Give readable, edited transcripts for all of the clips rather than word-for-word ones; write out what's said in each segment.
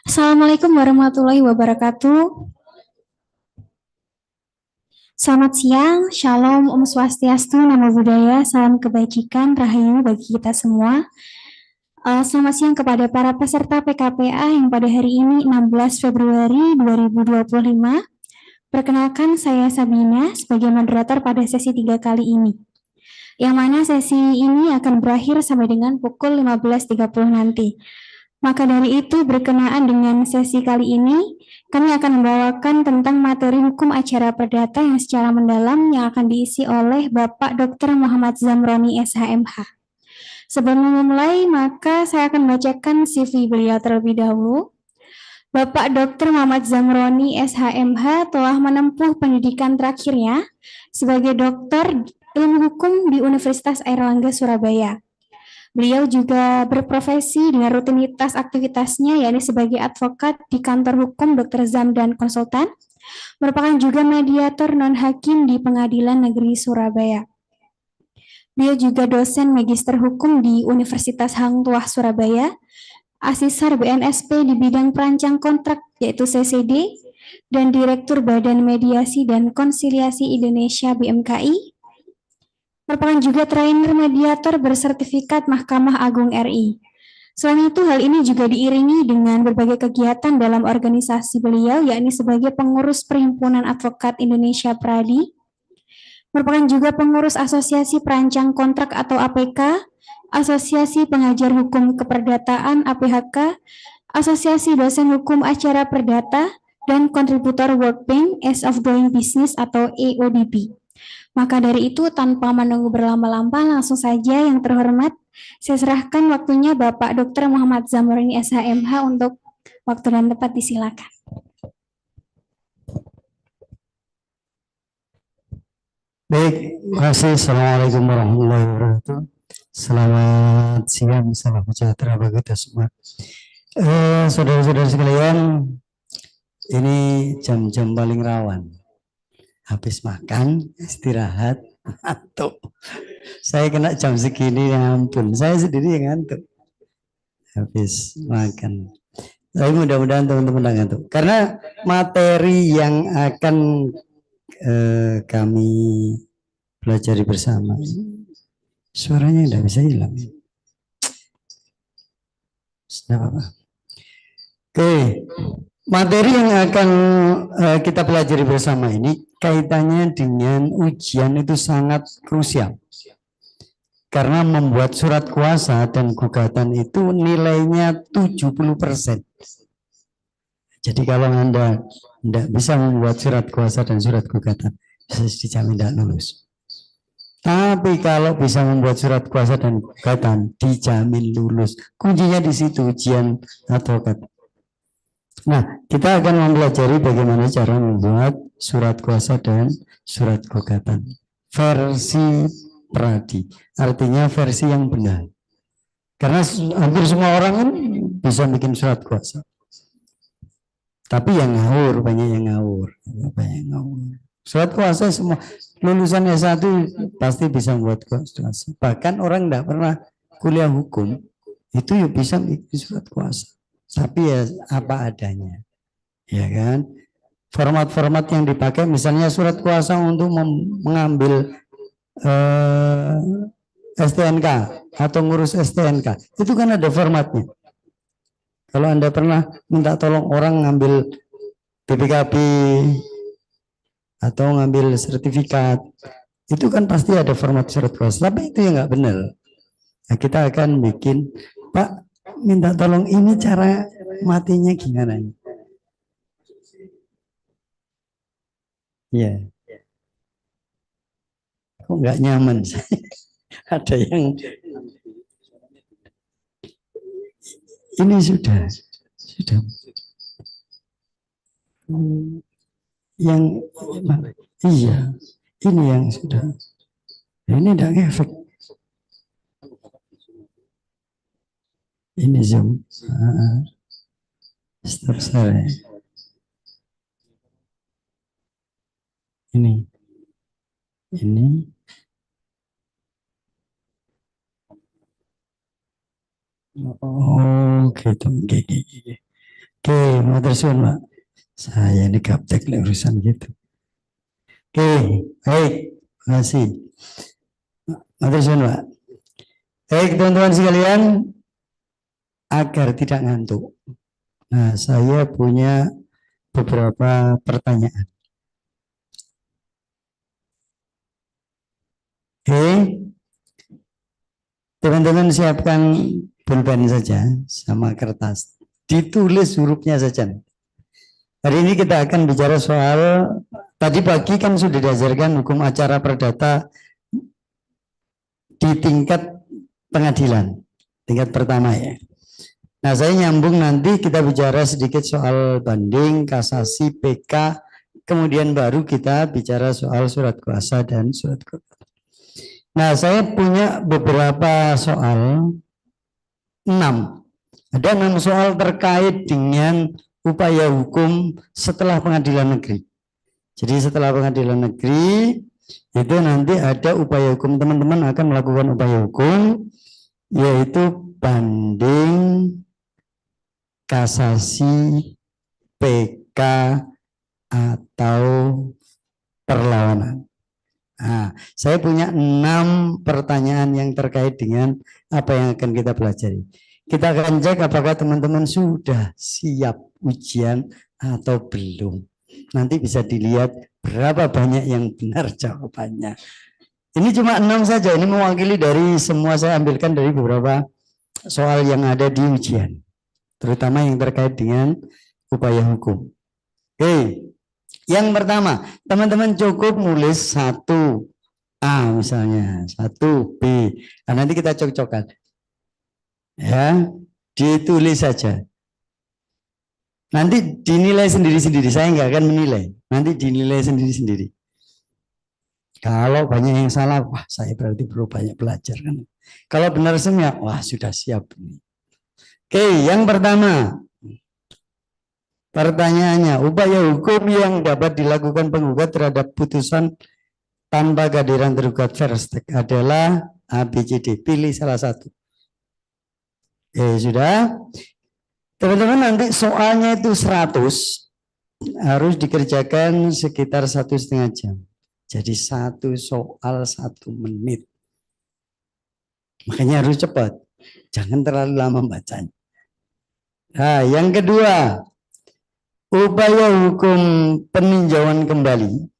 Assalamualaikum warahmatullahi wabarakatuh. Selamat siang, Shalom, Om Swastiastu, Namo Buddhaya, salam kebajikan, Rahayu bagi kita semua. Selamat siang kepada para peserta PKPA yang pada hari ini 16 Februari 2025. Perkenalkan saya Sabina sebagai moderator pada sesi 3 kali ini. Yang mana sesi ini akan berakhir sampai dengan pukul 15.30 nanti. Maka dari itu, berkenaan dengan sesi kali ini, kami akan membawakan tentang materi hukum acara perdata yang secara mendalam yang akan diisi oleh Bapak Dr. Muhammad Zamroni SHMH. Sebelum memulai, maka saya akan membacakan CV beliau terlebih dahulu. Bapak Dr. Muhammad Zamroni SHMH telah menempuh pendidikan terakhirnya sebagai doktor ilmu hukum di Universitas Airlangga Surabaya. Beliau juga berprofesi dengan rutinitas aktivitasnya, yakni sebagai advokat di kantor hukum Dr. Zam dan Konsultan, merupakan juga mediator non-hakim di Pengadilan Negeri Surabaya. Beliau juga dosen magister hukum di Universitas Hang Tuah Surabaya, asesor BNSP di bidang perancang kontrak yaitu CCD, dan Direktur Badan Mediasi dan Konsiliasi Indonesia BMKI, merupakan juga trainer mediator bersertifikat Mahkamah Agung RI. Selain itu, hal ini juga diiringi dengan berbagai kegiatan dalam organisasi beliau, yakni sebagai pengurus Perhimpunan Advokat Indonesia Pradi, merupakan juga pengurus Asosiasi Perancang Kontrak atau APK, Asosiasi Pengajar Hukum Keperdataan APHK, Asosiasi Dosen Hukum Acara Perdata, dan kontributor World Bank Ease of Doing Business atau EODB. Maka dari itu, tanpa menunggu berlama-lama, langsung saja yang terhormat, saya serahkan waktunya Bapak Dr. Muhammad Zamroni SHMH untuk waktu dan tempat disilakan. Baik, terima kasih. Assalamualaikum warahmatullahi wabarakatuh. Selamat siang, salam sejahtera bagi kita semua. Saudara-saudara sekalian, ini jam-jam paling rawan. Habis makan, istirahat, ngantuk. Saya kena jam segini, ya ampun. Saya sendiri yang ngantuk. Habis makan. Tapi mudah-mudahan teman-teman ngantuk. Karena materi yang akan kami pelajari bersama. Suaranya tidak bisa hilang. Tidak apa-apa. Oke, materi yang akan kita pelajari bersama ini kaitannya dengan ujian itu sangat krusial. Karena membuat surat kuasa dan gugatan itu nilainya 70%. Jadi kalau Anda tidak bisa membuat surat kuasa dan surat gugatan, bisa dijamin tidak lulus. Tapi kalau bisa membuat surat kuasa dan gugatan, dijamin lulus. Kuncinya di situ, ujian advokat. Nah, kita akan mempelajari bagaimana cara membuat surat kuasa dan surat gugatan. Versi Pradi, artinya versi yang benar. Karena hampir semua orang kan bisa bikin surat kuasa. Tapi yang ngawur, banyak yang ngawur. Surat kuasa semua lulusan S1 pasti bisa membuat kuasa. Bahkan orang tidak pernah kuliah hukum itu ya bisa bikin surat kuasa. Tapi ya apa adanya, ya kan? Format-format yang dipakai, misalnya surat kuasa untuk mengambil STNK atau ngurus STNK, itu kan ada formatnya. Kalau Anda pernah minta tolong orang ngambil BPKB atau ngambil sertifikat, itu kan pasti ada format surat kuasa. Tapi itu yang nggak benar. Nah, kita akan bikin, Pak, minta tolong ini cara matinya gimana? Iya. Kok nggak nyaman? Ada yang ini sudah yang iya, ini yang sudah. Ini tidak efek. Ini Zoom. Stop saya. Ini. Oh, gitu. Oke, matur suwun, Pak. Saya ini gaptek nek urusan gitu. Oke, baik. Terima kasih. Matur suwun, Pak. Baik, teman-teman sekalian, agar tidak ngantuk. Nah, saya punya beberapa pertanyaan. Oke, teman-teman siapkan pulpen saja sama kertas. Ditulis hurufnya saja. Hari ini kita akan bicara soal, tadi pagi kan sudah diajarkan hukum acara perdata di tingkat pengadilan, tingkat pertama ya. Nah, saya nyambung nanti kita bicara sedikit soal banding, kasasi, PK, kemudian baru kita bicara soal surat kuasa dan surat kuasa. Nah, saya punya beberapa soal, 6. Ada 6 soal terkait dengan upaya hukum setelah pengadilan negeri. Jadi setelah pengadilan negeri, itu nanti ada upaya hukum, teman-teman akan melakukan upaya hukum, yaitu banding, kasasi, PK, atau perlawanan. Nah, saya punya 6 pertanyaan yang terkait dengan apa yang akan kita pelajari. Kita akan cek apakah teman-teman sudah siap ujian atau belum. Nanti bisa dilihat berapa banyak yang benar jawabannya. Ini cuma 6 saja, ini mewakili dari semua, saya ambilkan dari beberapa soal yang ada di ujian. Terutama yang terkait dengan upaya hukum. Oke, yang pertama, teman-teman cukup nulis 1A misalnya, 1B. Nah, nanti kita cocokkan. Ya, ditulis saja. Nanti dinilai sendiri-sendiri, saya nggak akan menilai. Nanti dinilai sendiri-sendiri. Kalau banyak yang salah, wah saya berarti perlu banyak belajar kan. Kalau benar semua, wah sudah siap. Oke, yang pertama, pertanyaannya, upaya hukum yang dapat dilakukan penggugat terhadap putusan tanpa kehadiran tergugat first adalah A, B, C, D. Pilih salah satu. Sudah. Teman-teman nanti soalnya itu 100, harus dikerjakan sekitar 1,5 jam. Jadi 1 soal 1 menit. Makanya harus cepat. Jangan terlalu lama bacanya. Nah, yang kedua, upaya hukum peninjauan kembali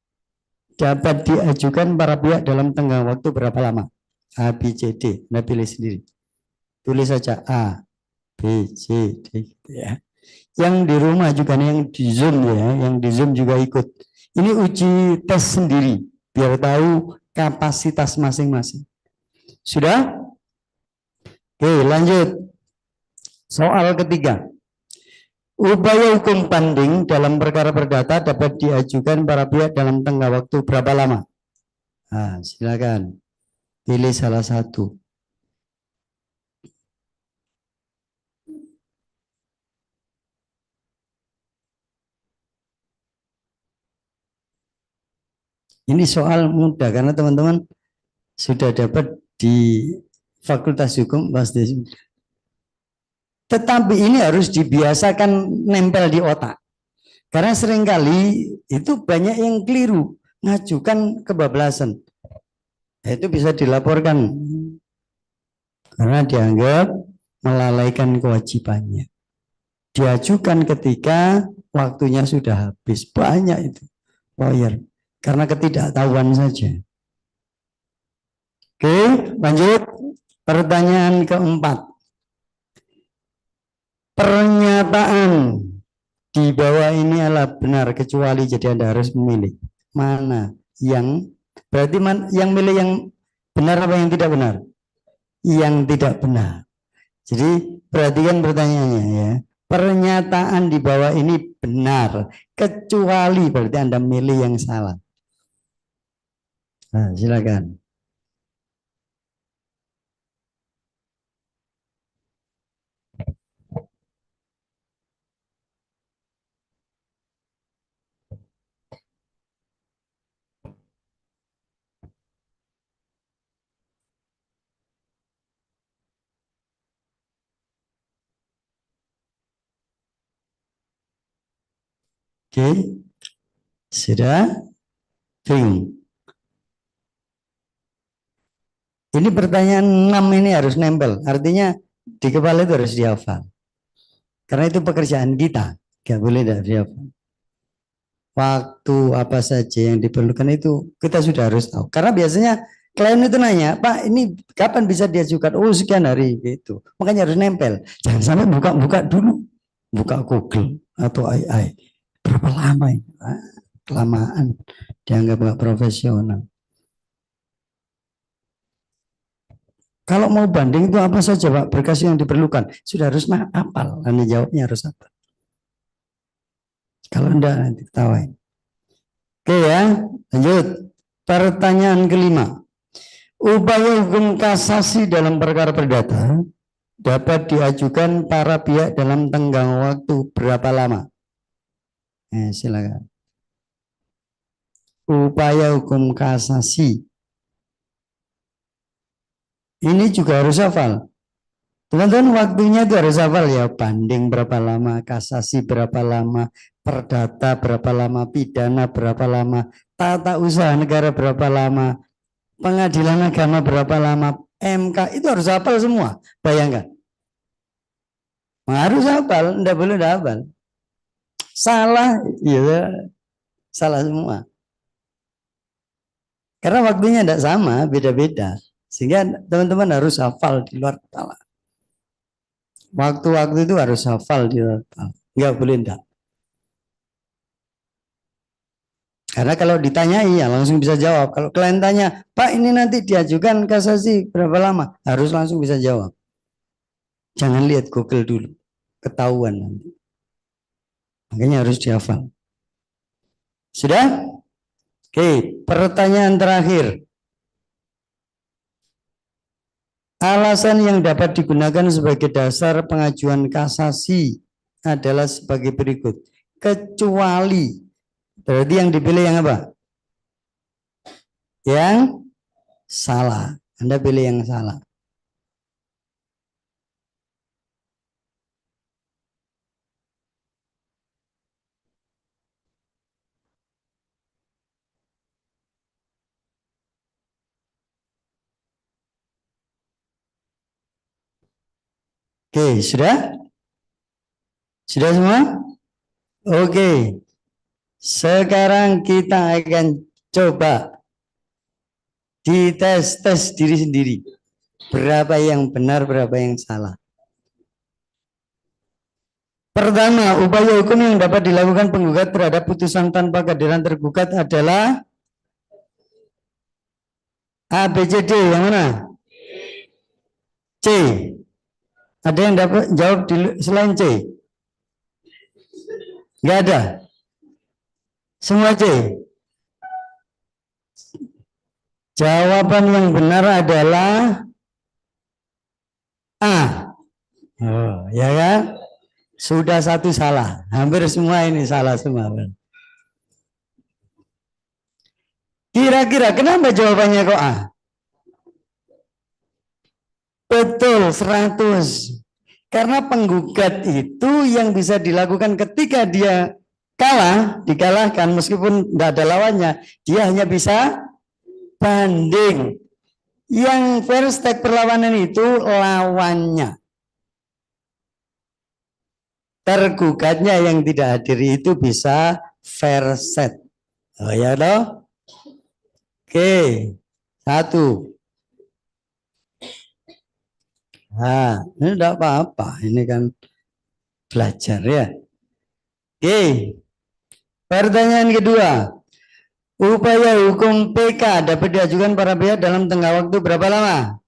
dapat diajukan para pihak dalam tenggang waktu berapa lama? A, B, C, D. Anda pilih sendiri. Tulis saja A, B, C, D gitu ya. Yang di rumah juga nih, yang di Zoom ya, yang di Zoom juga ikut. Ini uji tes sendiri biar tahu kapasitas masing-masing. Sudah? Oke, lanjut. Soal ketiga. Upaya hukum banding dalam perkara perdata dapat diajukan para pihak dalam tengah waktu berapa lama? Nah, silakan pilih salah satu. Ini soal mudah karena teman-teman sudah dapat di Fakultas Hukum pasti. Tetapi ini harus dibiasakan nempel di otak. Karena seringkali itu banyak yang keliru, ngajukan kebablasan. Itu bisa dilaporkan karena dianggap melalaikan kewajibannya. Diajukan ketika waktunya sudah habis. Banyak itu lawyer. Karena ketidaktahuan saja. Oke, lanjut. Pertanyaan keempat. Pernyataan di bawah ini adalah benar kecuali, jadi Anda harus memilih mana yang berarti yang milih yang benar apa yang tidak benar? Yang tidak benar. Jadi perhatikan pertanyaannya ya. Pernyataan di bawah ini benar kecuali, berarti Anda milih yang salah. Nah, silakan. Oke, sudah bingung. Ini pertanyaan 6 ini harus nempel. Artinya di kepala itu harus dihafal. Karena itu pekerjaan kita. Gak boleh tidak dihafal. Waktu apa saja yang diperlukan itu kita sudah harus tahu. Karena biasanya klien itu nanya, Pak ini kapan bisa diajukan? Oh sekian hari gitu. Makanya harus nempel. Jangan sampai buka-buka dulu. Buka Google atau AI. Berapa lama ini? Kelamaan. Dianggap gak profesional. Kalau mau banding itu apa saja Pak berkas yang diperlukan? Sudah harus hafal. Anda jawabnya harus hafal. Kalau enggak nanti ketawain. Oke ya, lanjut. Pertanyaan kelima. Upaya hukum kasasi dalam perkara perdata dapat diajukan para pihak dalam tenggang waktu berapa lama? Silakan. Upaya hukum kasasi. Ini juga harus hafal. Teman-teman waktunya itu harus hafal ya. Banding berapa lama, kasasi berapa lama, perdata berapa lama, pidana berapa lama, tata usaha negara berapa lama, pengadilan agama berapa lama, MK itu harus hafal semua. Bayangkan. Harus hafal, enggak boleh enggak hafal. Salah, ya salah semua. Karena waktunya enggak sama, beda-beda. Sehingga teman-teman harus hafal di luar kepala. Waktu-waktu itu harus hafal di luar kepala. Enggak boleh enggak. Karena kalau ditanyai ya langsung bisa jawab. Kalau klien tanya, Pak ini nanti diajukan kasasi berapa lama? Harus langsung bisa jawab. Jangan lihat Google dulu. Ketahuan nanti. Makanya harus dihafal. Sudah? Oke, pertanyaan terakhir. Alasan yang dapat digunakan sebagai dasar pengajuan kasasi adalah sebagai berikut. Kecuali, berarti yang dipilih yang apa? Yang salah. Anda pilih yang salah. Oke, sudah? Sudah semua? Oke. Sekarang kita akan coba dites diri sendiri. Berapa yang benar, berapa yang salah. Pertama, upaya hukum yang dapat dilakukan penggugat terhadap putusan tanpa kehadiran tergugat adalah A, B, C, D. Yang mana? C. Ada yang dapat jawab selain C? Enggak ada. Semua C. Jawaban yang benar adalah A. Oh, ya kan? Sudah satu salah. Hampir semua ini salah semua. Kira-kira kenapa jawabannya kok A? Betul, 100. Karena penggugat itu yang bisa dilakukan ketika dia kalah, dikalahkan meskipun tidak ada lawannya, dia hanya bisa banding. Yang fair stake perlawanan itu lawannya. Tergugatnya yang tidak hadir itu bisa fair set. Oh ya toh? Oke, 1. Nah, ini tidak apa-apa. Ini kan belajar ya. Oke. Pertanyaan kedua. Upaya hukum PK dapat diajukan para pihak dalam tengah waktu berapa lama?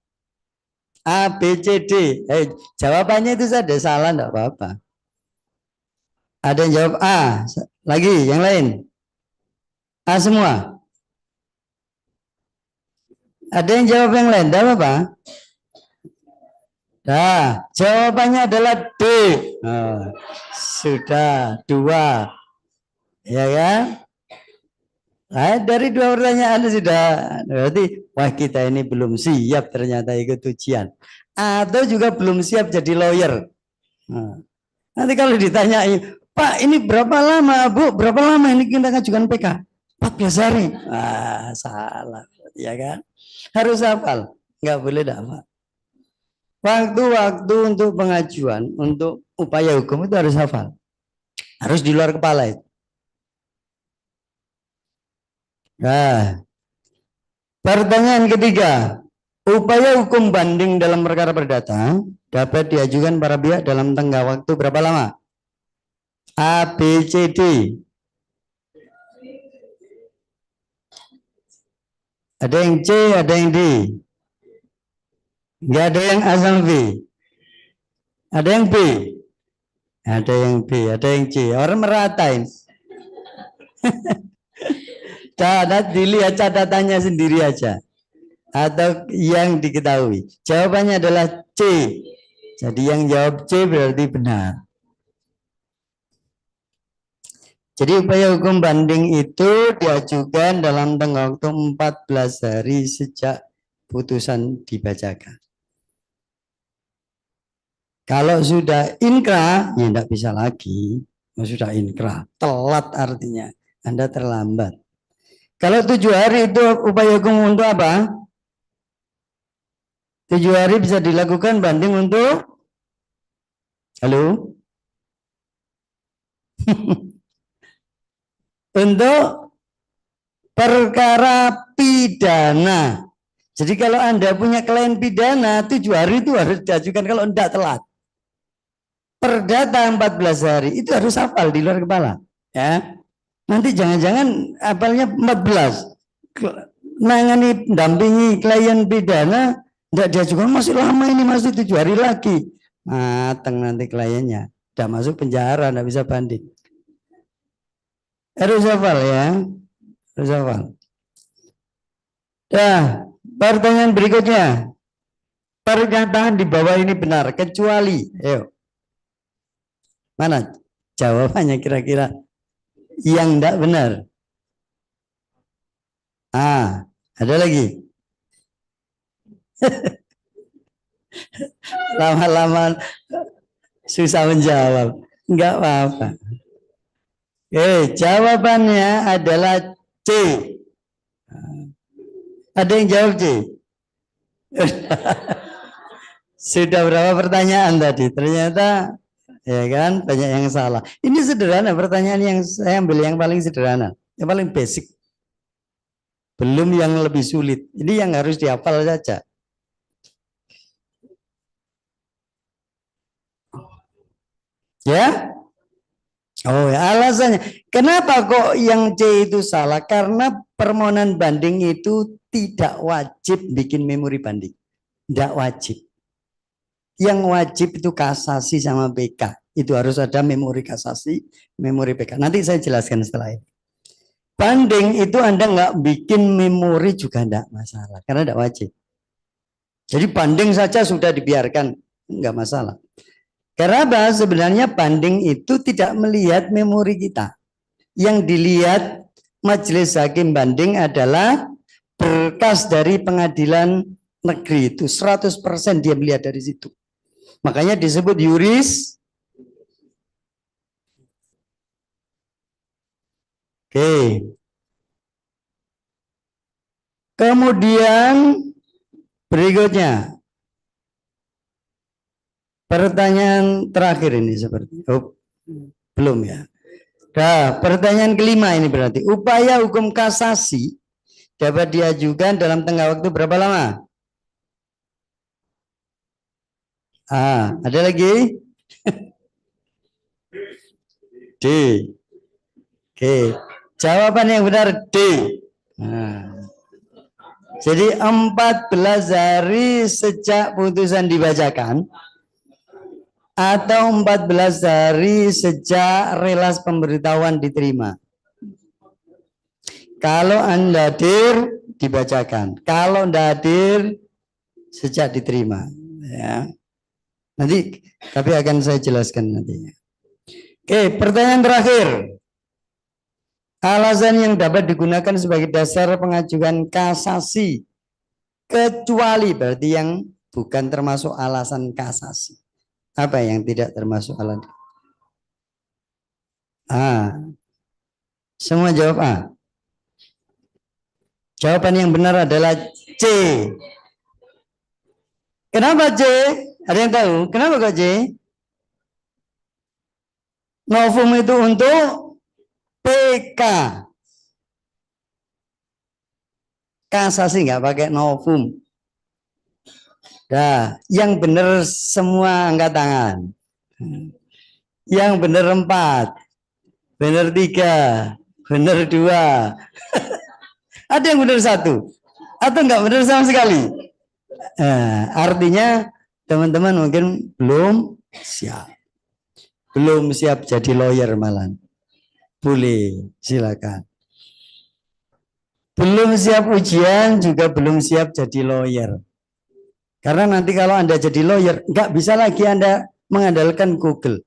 A, B, C, D. Jawabannya itu saja salah, tidak apa-apa. Ada yang jawab A. Lagi, yang lain. A semua. Ada yang jawab yang lain, tidak apa-apa. Nah, jawabannya adalah D. Oh, sudah 2. Ya kan? Nah, dari 2 pertanyaan sudah. Berarti, wah kita ini belum siap ternyata ikut ujian. Atau juga belum siap jadi lawyer. Nah, Nanti kalau ditanyai, Pak ini berapa lama, Bu? Berapa lama ini kita ngajukan PK? 14 hari. Ah, salah. Ya kan? Harus hafal. Nggak boleh dapat. Waktu-waktu untuk pengajuan, untuk upaya hukum itu harus hafal. Harus di luar kepala itu. Nah, pertanyaan ketiga. Upaya hukum banding dalam perkara perdata dapat diajukan para pihak dalam tengah waktu berapa lama? A, B, C, D. Ada yang C, ada yang D. Enggak ada yang A sama B. Ada yang B. Ada yang B, ada yang C. Orang meratain. Catat, dilihat catatannya sendiri aja. Atau yang diketahui. Jawabannya adalah C. Jadi yang jawab C berarti benar. Jadi upaya hukum banding itu diajukan dalam tengah waktu 14 hari sejak putusan dibacakan. Kalau sudah inkrah, ya tidak bisa lagi. Sudah inkrah, telat artinya. Anda terlambat. Kalau 7 hari itu upaya hukum untuk apa? 7 hari bisa dilakukan banding untuk halo? Untuk perkara pidana. Jadi kalau Anda punya klien pidana, 7 hari itu harus diajukan kalau tidak telat. Perdata 14 hari itu harus hafal di luar kepala. Ya. Nanti jangan-jangan hafalnya 14. Nangani dampingi klien pidana tidak diajukan masih lama ini, masih 7 hari lagi. Mateng nanti kliennya. Udah masuk penjara, tidak bisa banding. Harus hafal ya. Harus hafal. Nah, pertanyaan berikutnya. Pernyataan di bawah ini benar, kecuali. Ayo. Mana jawabannya kira-kira yang tidak benar? Ada lagi. Lama-lama susah menjawab. Enggak apa-apa. Jawabannya adalah C. Ada yang jawab C? Sudah berapa pertanyaan tadi? Ternyata ya kan banyak yang salah. Ini sederhana, pertanyaan yang saya ambil yang paling sederhana, yang paling basic. Belum yang lebih sulit. Ini yang harus dihafal saja. Ya? Oh ya, alasannya. Kenapa kok yang C itu salah? Karena permohonan banding itu tidak wajib bikin memori banding. Tidak wajib. Yang wajib itu kasasi sama PK. Itu harus ada memori kasasi, memori PK. Nanti saya jelaskan setelah ini. Banding itu Anda nggak bikin memori juga tidak masalah. Karena tidak wajib. Jadi banding saja sudah dibiarkan. Nggak masalah. Karena apa? Sebenarnya banding itu tidak melihat memori kita. Yang dilihat majelis hakim banding adalah berkas dari pengadilan negeri itu. 100% dia melihat dari situ. Makanya disebut yuris. Oke. Kemudian berikutnya. Pertanyaan terakhir ini seperti belum ya. Nah, pertanyaan kelima ini berarti upaya hukum kasasi dapat diajukan dalam tengah waktu berapa lama? Ada lagi? D. Oke. Jawaban yang benar D. Jadi 14 hari sejak putusan dibacakan atau 14 hari sejak relas pemberitahuan diterima. Kalau Anda hadir, dibacakan. Kalau tidak hadir, sejak diterima. Ya. Nanti, tapi akan saya jelaskan nantinya. Oke, pertanyaan terakhir. Alasan yang dapat digunakan sebagai dasar pengajuan kasasi, kecuali berarti yang bukan termasuk alasan kasasi. Apa yang tidak termasuk alasan? A. Semua jawab A. Jawaban yang benar adalah C. Kenapa C? Ada yang tahu? Kenapa kok C? Novum itu untuk PK. Kasasi nggak pakai novum. Nah, yang benar semua angkat tangan. Yang benar 4, benar 3, benar 2. Ada yang benar 1 atau enggak benar sama sekali. Artinya teman-teman mungkin belum siap. Belum siap jadi lawyer malah. Boleh, silakan. Belum siap ujian juga belum siap jadi lawyer. Karena nanti kalau Anda jadi lawyer, nggak bisa lagi Anda mengandalkan Google.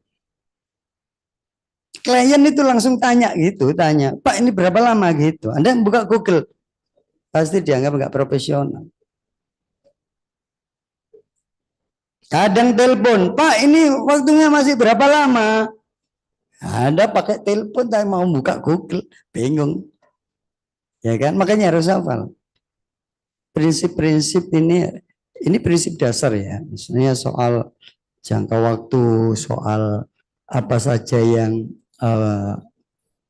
Klien itu langsung tanya gitu, tanya, Pak ini berapa lama gitu. Anda buka Google, pasti dianggap nggak profesional. Kadang telepon, Pak ini waktunya masih berapa lama? Anda pakai telepon, tapi mau buka Google, bingung. Ya kan, makanya harus hafal. Prinsip-prinsip ini prinsip dasar ya, misalnya soal jangka waktu, soal apa saja yang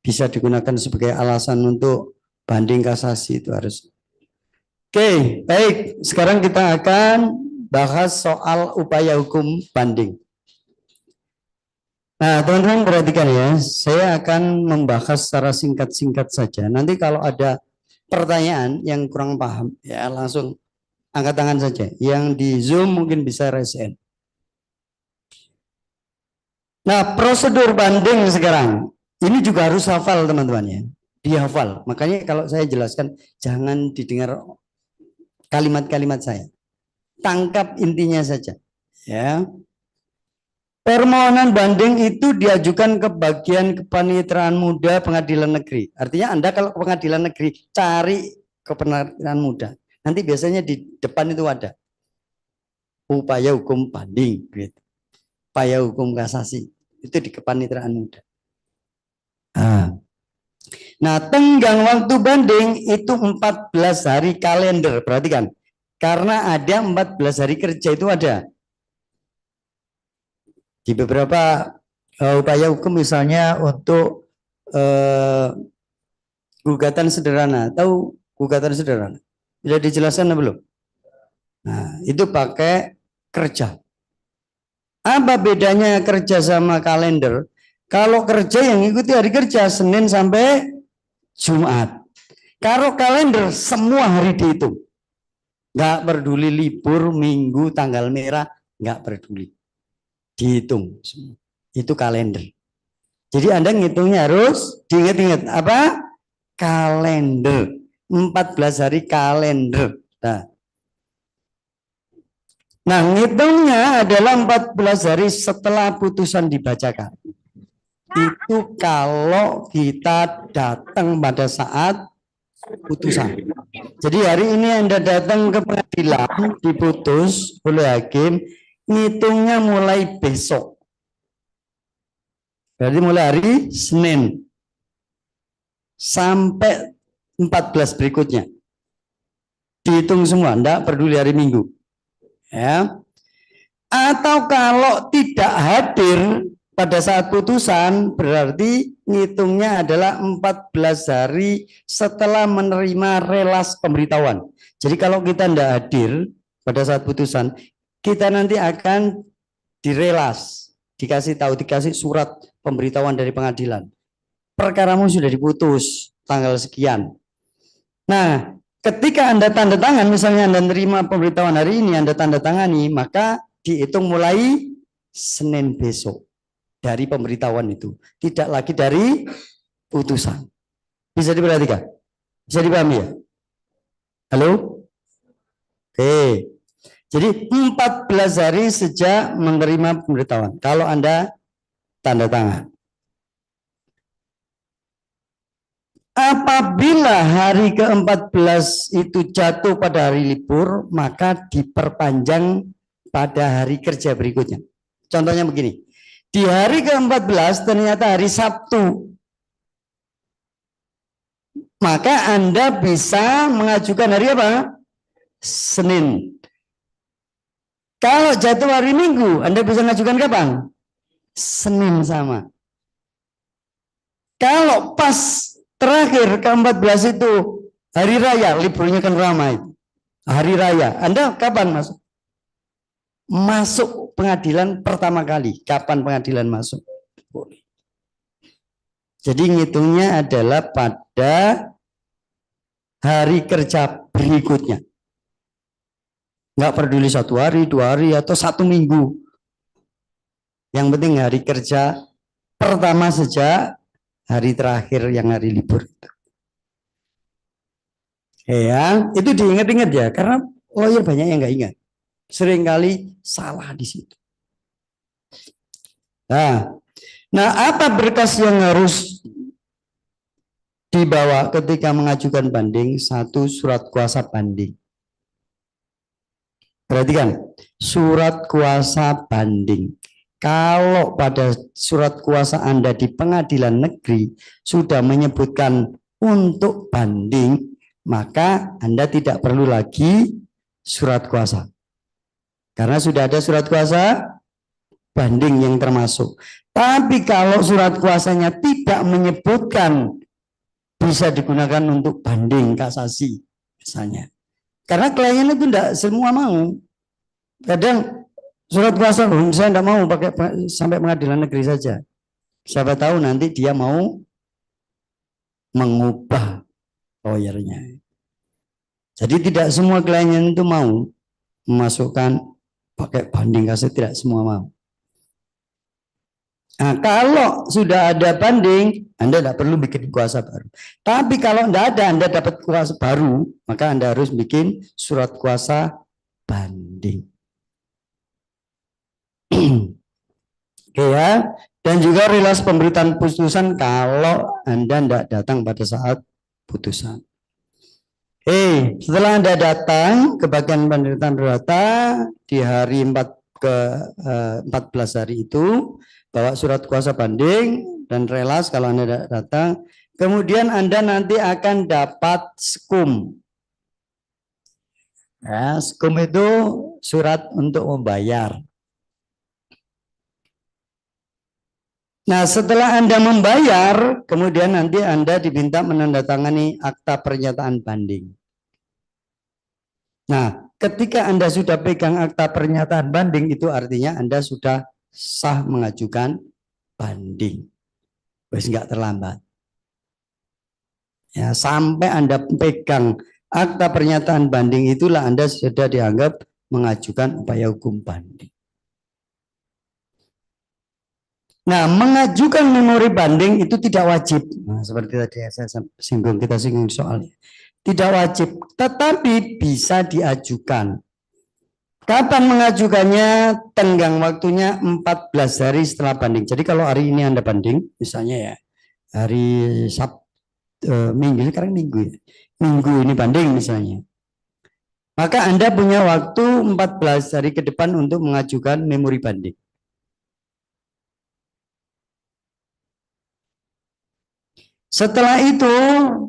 bisa digunakan sebagai alasan untuk banding kasasi itu harus. Oke, baik. Sekarang kita akan bahas soal upaya hukum banding. Nah, teman-teman perhatikan ya, saya akan membahas secara singkat-singkat saja. Nanti kalau ada pertanyaan yang kurang paham, ya langsung angkat tangan saja. Yang di Zoom mungkin bisa raise hand. Nah, prosedur banding sekarang, ini juga harus hafal teman-teman ya. Dihafal. Makanya kalau saya jelaskan, jangan didengar kalimat-kalimat saya. Tangkap intinya saja. Ya. Permohonan banding itu diajukan ke bagian kepaniteraan muda pengadilan negeri. Artinya Anda kalau pengadilan negeri cari kepaniteraan muda. Nanti biasanya di depan itu ada upaya hukum banding, gitu. Upaya hukum kasasi itu di kepaniteraan muda. Nah, tenggang waktu banding itu 14 hari kalender. Perhatikan, karena ada 14 hari kerja itu ada. Di beberapa upaya hukum misalnya untuk gugatan sederhana. Tahu gugatan sederhana? Sudah dijelaskan belum? Nah, itu pakai kerja. Apa bedanya kerja sama kalender? Kalau kerja yang ikuti hari kerja Senin sampai Jumat. Kalau kalender semua hari dihitung. Nggak peduli libur, minggu, tanggal merah, nggak peduli. Dihitung semua. Itu kalender. Jadi Anda ngitungnya harus diingat-ingat apa? Kalender. 14 hari kalender. Nah, ngitungnya adalah 14 hari setelah putusan dibacakan. Itu kalau kita datang pada saat putusan. Jadi hari ini Anda datang ke pengadilan, diputus oleh hakim, ngitungnya mulai besok. Berarti mulai hari Senin sampai 14 berikutnya. Dihitung semua, enggak peduli hari Minggu. Ya. Atau kalau tidak hadir pada saat putusan, berarti ngitungnya adalah 14 hari setelah menerima relas pemberitahuan. Jadi kalau kita tidak hadir pada saat putusan, kita nanti akan direlas, dikasih tahu, dikasih surat pemberitahuan dari pengadilan. Perkaramu sudah diputus tanggal sekian. Nah, ketika Anda tanda tangan, misalnya Anda menerima pemberitahuan hari ini, Anda tanda tangani, maka dihitung mulai Senin besok dari pemberitahuan itu. Tidak lagi dari putusan. Bisa diperhatikan? Bisa dipahami ya? Halo? Oke. Jadi 14 hari sejak menerima pemberitahuan. Kalau Anda tanda tangan. Apabila hari ke-14 itu jatuh pada hari libur, maka diperpanjang pada hari kerja berikutnya. Contohnya begini, Di hari ke-14 ternyata hari Sabtu. Maka Anda bisa mengajukan hari apa? Senin. Kalau jatuh hari Minggu, Anda bisa mengajukan kapan? Senin sama. Kalau pas terakhir ke-14 itu hari raya, liburnya kan ramai. Hari raya, Anda kapan masuk? Masuk pengadilan pertama kali. Kapan pengadilan masuk? Boleh. Jadi ngitungnya adalah pada hari kerja berikutnya. Nggak peduli 1 hari, 2 hari, atau 1 minggu. Yang penting hari kerja pertama sejak hari terakhir yang hari libur itu. Ya, itu diingat-ingat ya, karena lawyer banyak yang nggak ingat. Seringkali salah di situ. Nah, apa berkas yang harus dibawa ketika mengajukan banding? 1, surat kuasa banding. Perhatikan, surat kuasa banding. Kalau pada surat kuasa Anda di pengadilan negeri sudah menyebutkan untuk banding, maka Anda tidak perlu lagi surat kuasa. Karena sudah ada surat kuasa banding yang termasuk. Tapi kalau surat kuasanya tidak menyebutkan, bisa digunakan untuk banding kasasi misalnya. Karena klien itu tidak semua mau. Kadang surat kuasa, saya tidak mau pakai sampai pengadilan negeri saja. Siapa tahu nanti dia mau mengubah lawyernya. Jadi tidak semua klien itu mau memasukkan pakai banding kasasi, tidak semua mau. Nah, kalau sudah ada banding, Anda tidak perlu bikin kuasa baru. Tapi kalau tidak ada, Anda dapat kuasa baru, maka Anda harus bikin surat kuasa banding. Oke ya. Dan juga rilas pemberitaan putusan kalau Anda tidak datang pada saat putusan. Setelah Anda datang ke bagian pemberitaan perdata di hari 14 hari itu, bawa surat kuasa banding dan relas kalau Anda datang. Kemudian Anda nanti akan dapat skum. Ya, skum itu surat untuk membayar. Nah, setelah Anda membayar, kemudian nanti Anda diminta menandatangani akta pernyataan banding. Nah, ketika Anda sudah pegang akta pernyataan banding, itu artinya Anda sudah sah mengajukan banding. Wes nggak terlambat. Ya, sampai Anda pegang akta pernyataan banding itulah Anda sudah dianggap mengajukan upaya hukum banding. Nah, mengajukan memori banding itu tidak wajib. Nah, seperti tadi saya singgung, kita singgung soalnya. Tidak wajib, tetapi bisa diajukan. Kapan mengajukannya? Tenggang waktunya 14 hari setelah banding. Jadi kalau hari ini Anda banding, misalnya ya, hari Minggu, sekarang Minggu ya. Minggu ini banding misalnya. Maka Anda punya waktu 14 hari ke depan untuk mengajukan memori banding. Setelah itu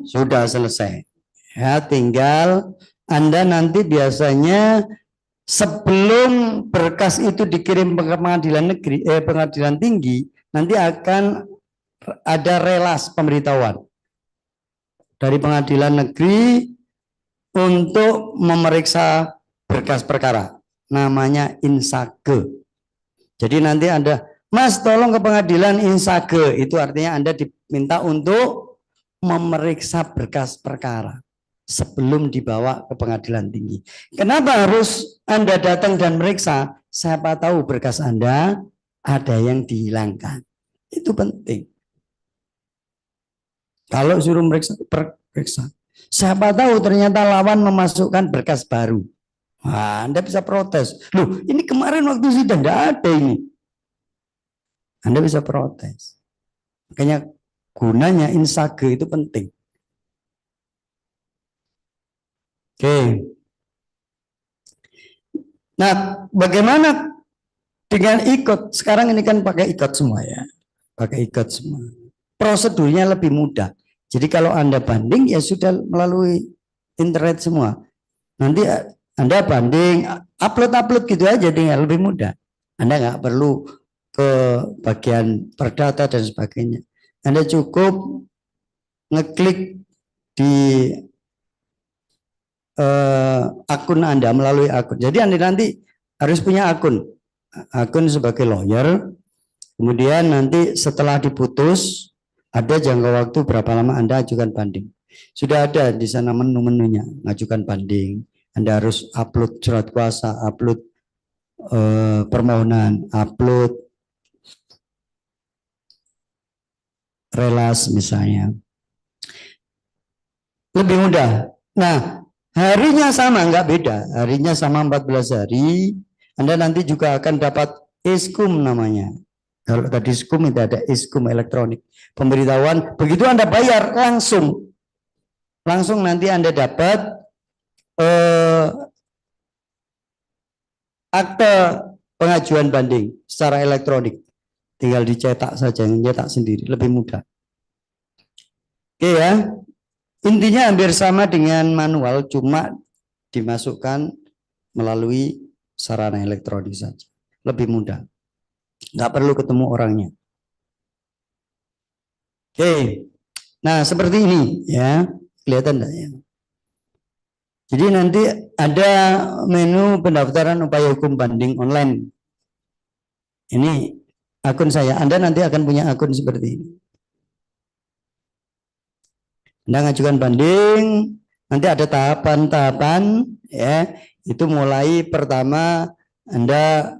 sudah selesai. Ya, tinggal Anda nanti biasanya sebelum berkas itu dikirim ke pengadilan negeri, pengadilan tinggi, nanti akan ada relas pemberitahuan dari pengadilan negeri untuk memeriksa berkas perkara. Namanya insage. Jadi nanti Anda, Mas tolong ke pengadilan insage. Itu artinya Anda diminta untuk memeriksa berkas perkara sebelum dibawa ke pengadilan tinggi. Kenapa harus Anda datang dan meriksa? Siapa tahu berkas Anda ada yang dihilangkan. Itu penting. Kalau suruh periksa, siapa tahu ternyata lawan memasukkan berkas baru. Nah, Anda bisa protes. Loh, ini kemarin waktu sidang tidak ada ini. Anda bisa protes. Makanya gunanya insage itu penting. Oke. Nah, bagaimana Dengan ikut, sekarang ini kan pakai ikut semua ya, pakai ikut semua. Prosedurnya lebih mudah. Jadi kalau Anda banding ya sudah melalui internet semua. Nanti Anda banding, upload gitu aja, tinggal lebih mudah. Anda nggak perlu ke bagian perdata dan sebagainya. Anda cukup ngeklik di akun Anda melalui akun. Jadi Anda nanti harus punya akun sebagai lawyer. Kemudian nanti setelah diputus ada jangka waktu berapa lama Anda ajukan banding. Sudah ada di sana menu-menunya, mengajukan banding. Anda harus upload surat kuasa, upload permohonan, upload relas misalnya. Lebih mudah. Nah, harinya sama, nggak beda. Harinya sama 14 hari. Anda nanti juga akan dapat iskum namanya. Kalau tadi iskum itu ada iskum elektronik. Pemberitahuan, begitu Anda bayar langsung. Langsung nanti Anda dapat akte pengajuan banding secara elektronik. Tinggal dicetak saja, cetak sendiri, lebih mudah. Oke ya. Intinya hampir sama dengan manual, cuma dimasukkan melalui sarana elektronik saja. Lebih mudah. Nggak perlu ketemu orangnya. Oke. Nah, seperti ini ya. Kelihatan enggak ya? Jadi nanti ada menu pendaftaran upaya hukum banding online. Ini akun saya. Anda nanti akan punya akun seperti ini. Anda ngajukan banding, nanti ada tahapan-tahapan ya. Itu mulai pertama Anda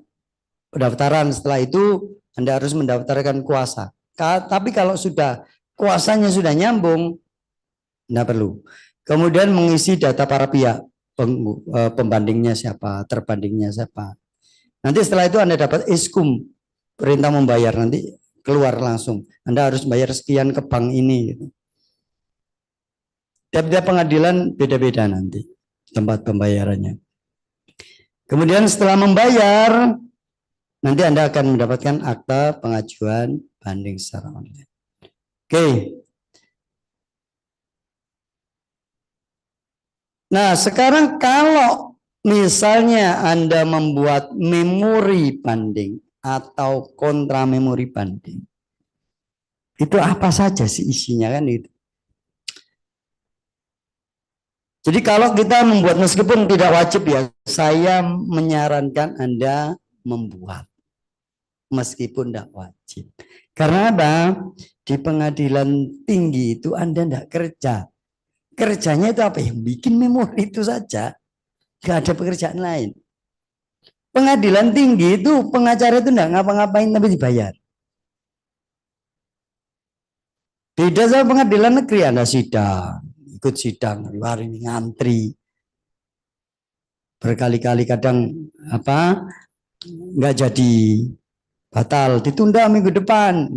pendaftaran, setelah itu Anda harus mendaftarkan kuasa. Tapi kalau sudah kuasanya sudah nyambung, Anda perlu. Kemudian mengisi data para pihak, pembandingnya siapa, terbandingnya siapa. Nanti setelah itu Anda dapat iskum, perintah membayar, nanti keluar langsung. Anda harus bayar sekian ke bank ini. Tiap-tiap pengadilan beda-beda nanti tempat pembayarannya. Kemudian setelah membayar, nanti Anda akan mendapatkan akta pengajuan banding secara online. Oke. Nah, sekarang kalau misalnya Anda membuat memori banding atau kontra memori banding, itu apa saja sih isinya kan itu? Jadi kalau kita membuat, meskipun tidak wajib ya, saya menyarankan Anda membuat. Meskipun tidak wajib. Karena apa? Di pengadilan tinggi itu Anda tidak kerja. Kerjanya itu apa? Yang bikin memori itu saja. Tidak ada pekerjaan lain. Pengadilan tinggi itu pengacara itu tidak ngapa-ngapain tapi dibayar. Beda sama pengadilan negeri, Anda sidang. Ikut sidang, hari ini ngantri. Berkali-kali kadang nggak jadi, batal, ditunda minggu depan.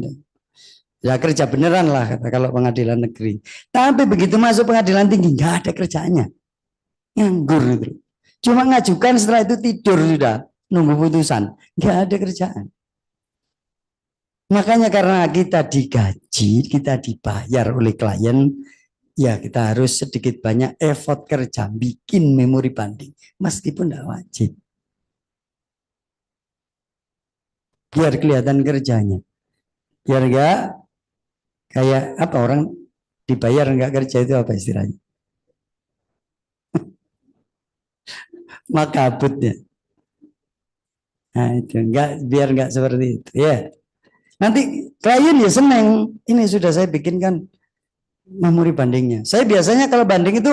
Ya kerja beneran lah kalau pengadilan negeri. Tapi begitu masuk pengadilan tinggi nggak ada kerjanya, nganggur itu. Cuma ngajukan, setelah itu tidur sudah, nunggu putusan, nggak ada kerjaan. Makanya karena kita digaji, kita dibayar oleh klien, ya kita harus sedikit banyak effort kerja bikin memori banding meskipun tidak wajib, biar kelihatan kerjanya, biar enggak kayak apa orang dibayar enggak kerja, itu apa istilahnya, makabutnya. Nah itu enggak, biar enggak seperti itu ya. Nanti klien ya seneng, ini sudah saya bikinkan memori bandingnya. Saya biasanya kalau banding itu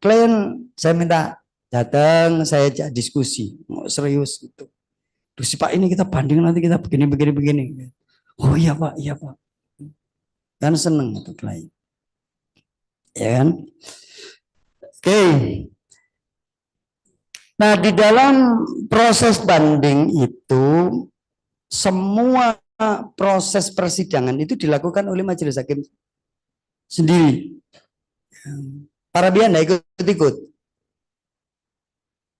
klien saya minta datang, saya ajak diskusi, mau serius gitu. Terus Pak ini kita banding, nanti kita begini. Oh iya Pak, iya Pak. Kan seneng itu klien. Ya kan? Oke. Nah di dalam proses banding itu semua proses persidangan itu dilakukan oleh majelis hakim sendiri. Para pihak tidak ikut-ikut.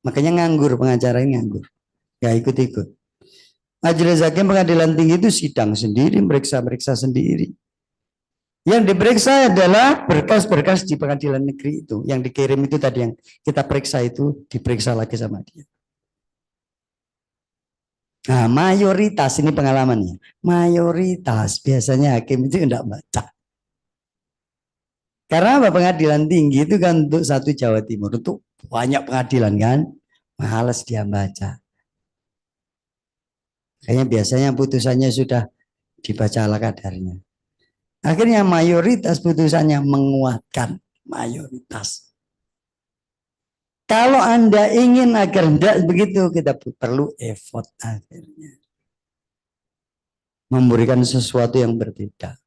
Makanya nganggur, pengacara ini nganggur. Ya ikut-ikut. Majelis hakim pengadilan tinggi itu sidang sendiri, meriksa sendiri. Yang diperiksa adalah berkas-berkas di pengadilan negeri itu. Yang dikirim itu tadi yang kita periksa itu diperiksa lagi sama dia. Nah, mayoritas ini pengalamannya. Mayoritas biasanya hakim itu tidak baca. Karena apa? Pengadilan tinggi itu kan untuk satu Jawa Timur. Untuk banyak pengadilan kan. Males dia baca. Kayaknya biasanya putusannya sudah dibaca ala kadarnya. Akhirnya mayoritas putusannya menguatkan mayoritas. Kalau Anda ingin agar tidak begitu, kita perlu effort akhirnya. Memberikan sesuatu yang berbeda.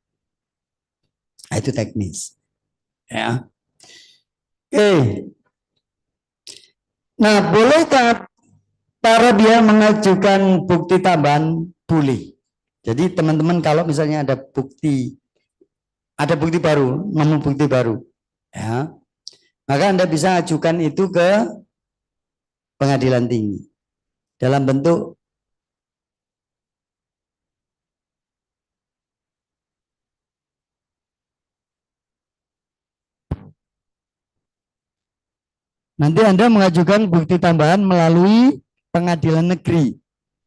Nah, itu teknis. Ya. Oke. Nah, bolehkah para dia mengajukan bukti tambahan? Boleh. Jadi teman-teman kalau misalnya ada bukti baru, nemu bukti baru, ya, maka Anda bisa ajukan itu ke pengadilan tinggi dalam bentuk nanti Anda mengajukan bukti tambahan melalui pengadilan negeri,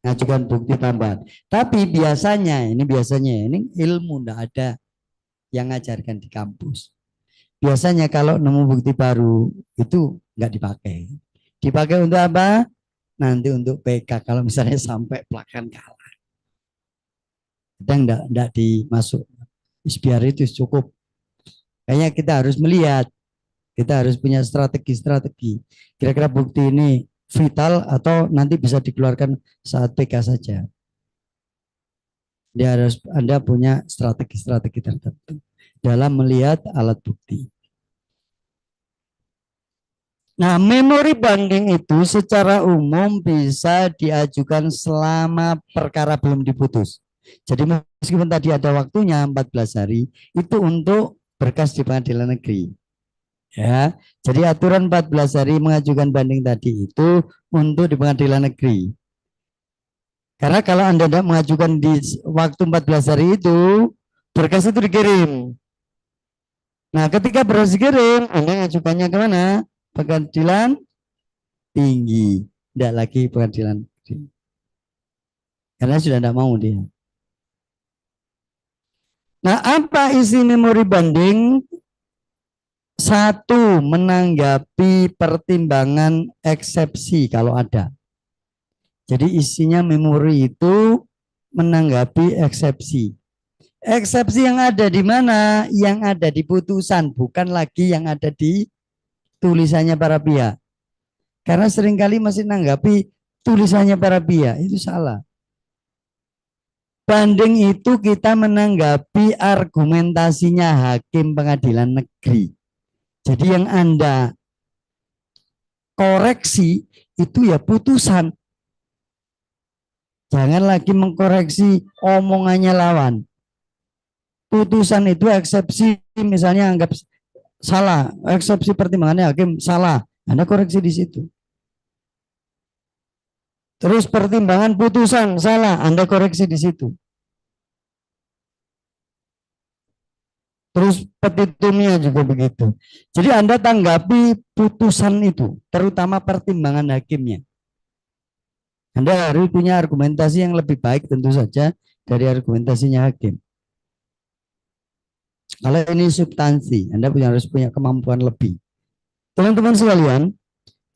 mengajukan bukti tambahan. Tapi biasanya ini ilmu tidak ada yang ngajarkan di kampus. Biasanya kalau nemu bukti baru itu nggak dipakai. Dipakai untuk apa? Nanti untuk PK kalau misalnya sampai pelakon kalah. Kadang enggak dimasuk. Biar itu cukup. Kayaknya kita harus melihat. Kita harus punya strategi. Kira-kira bukti ini vital atau nanti bisa dikeluarkan saat PK saja. Anda punya strategi tertentu dalam melihat alat bukti. Nah, memori banding itu secara umum bisa diajukan selama perkara belum diputus. Jadi meskipun tadi ada waktunya 14 hari, itu untuk berkas di pengadilan negeri. Ya, jadi aturan 14 hari mengajukan banding tadi itu untuk di pengadilan negeri. Karena kalau Anda tidak mengajukan di waktu 14 hari itu, berkas itu dikirim. Nah, ketika berkas dikirim, Anda mengajukannya kemana? Pengadilan tinggi. Tidak lagi pengadilan negeri. Karena sudah tidak mau dia. Nah, apa isi memori banding? Satu, menanggapi pertimbangan eksepsi kalau ada. Jadi isinya memori itu menanggapi eksepsi. Eksepsi yang ada di mana? Yang ada di putusan, bukan lagi yang ada di tulisannya para pihak. Karena seringkali masih menanggapi tulisannya para pihak, itu salah. Banding itu kita menanggapi argumentasinya hakim pengadilan negeri. Jadi yang Anda koreksi itu ya putusan. Jangan lagi mengkoreksi omongannya lawan. Putusan itu eksepsi, misalnya anggap salah, eksepsi pertimbangannya hakim salah, Anda koreksi di situ. Terus pertimbangan putusan salah, Anda koreksi di situ. Terus petitumnya juga begitu. Jadi Anda tanggapi putusan itu, terutama pertimbangan hakimnya. Anda harus punya argumentasi yang lebih baik tentu saja dari argumentasinya hakim. Kalau ini substansi, Anda harus punya kemampuan lebih. Teman-teman sekalian,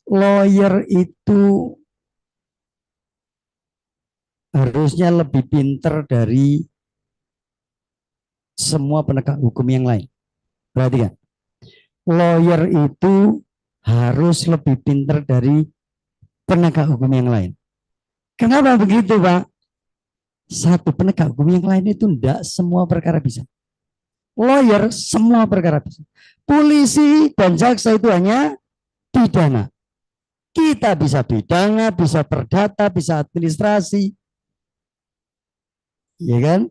lawyer itu harusnya lebih pinter dari semua penegak hukum yang lain. Perhatikan, lawyer itu harus lebih pinter dari penegak hukum yang lain. Kenapa begitu, Pak? Satu, penegak hukum yang lain itu tidak semua perkara bisa. Lawyer semua perkara bisa. Polisi dan jaksa itu hanya pidana. Kita bisa pidana, bisa perdata, bisa administrasi. Ya kan?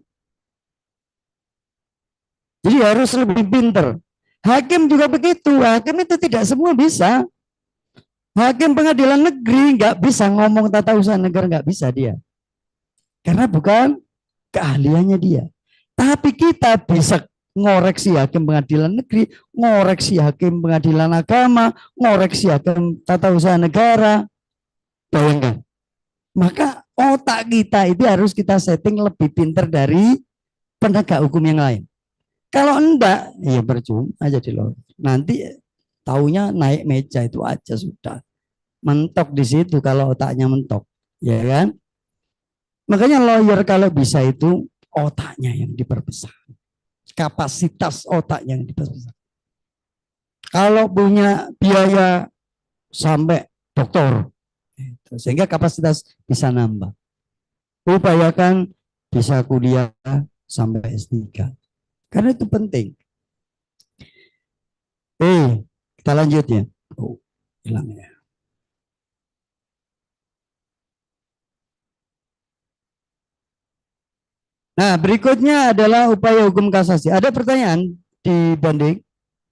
Jadi harus lebih pinter. Hakim juga begitu. Hakim itu tidak semua bisa. Hakim pengadilan negeri nggak bisa ngomong tata usaha negara, nggak bisa dia. Karena bukan keahliannya dia. Tapi kita bisa ngoreksi hakim pengadilan negeri, ngoreksi hakim pengadilan agama, ngoreksi hakim tata usaha negara. Bayangkan. Maka otak kita itu harus kita setting lebih pintar dari penegak hukum yang lain. Kalau enggak, ya percuma aja di luar. Nanti taunya naik meja itu aja sudah. Mentok di situ kalau otaknya mentok, ya kan? Makanya lawyer kalau bisa itu otaknya yang diperbesar. Kapasitas otaknya yang diperbesar. Kalau punya biaya sampai doktor, sehingga kapasitas bisa nambah. Upayakan bisa kuliah sampai S3. Karena itu penting. Kita lanjut ya. Oh, hilang ya. Nah, berikutnya adalah upaya hukum kasasi. Ada pertanyaan di banding?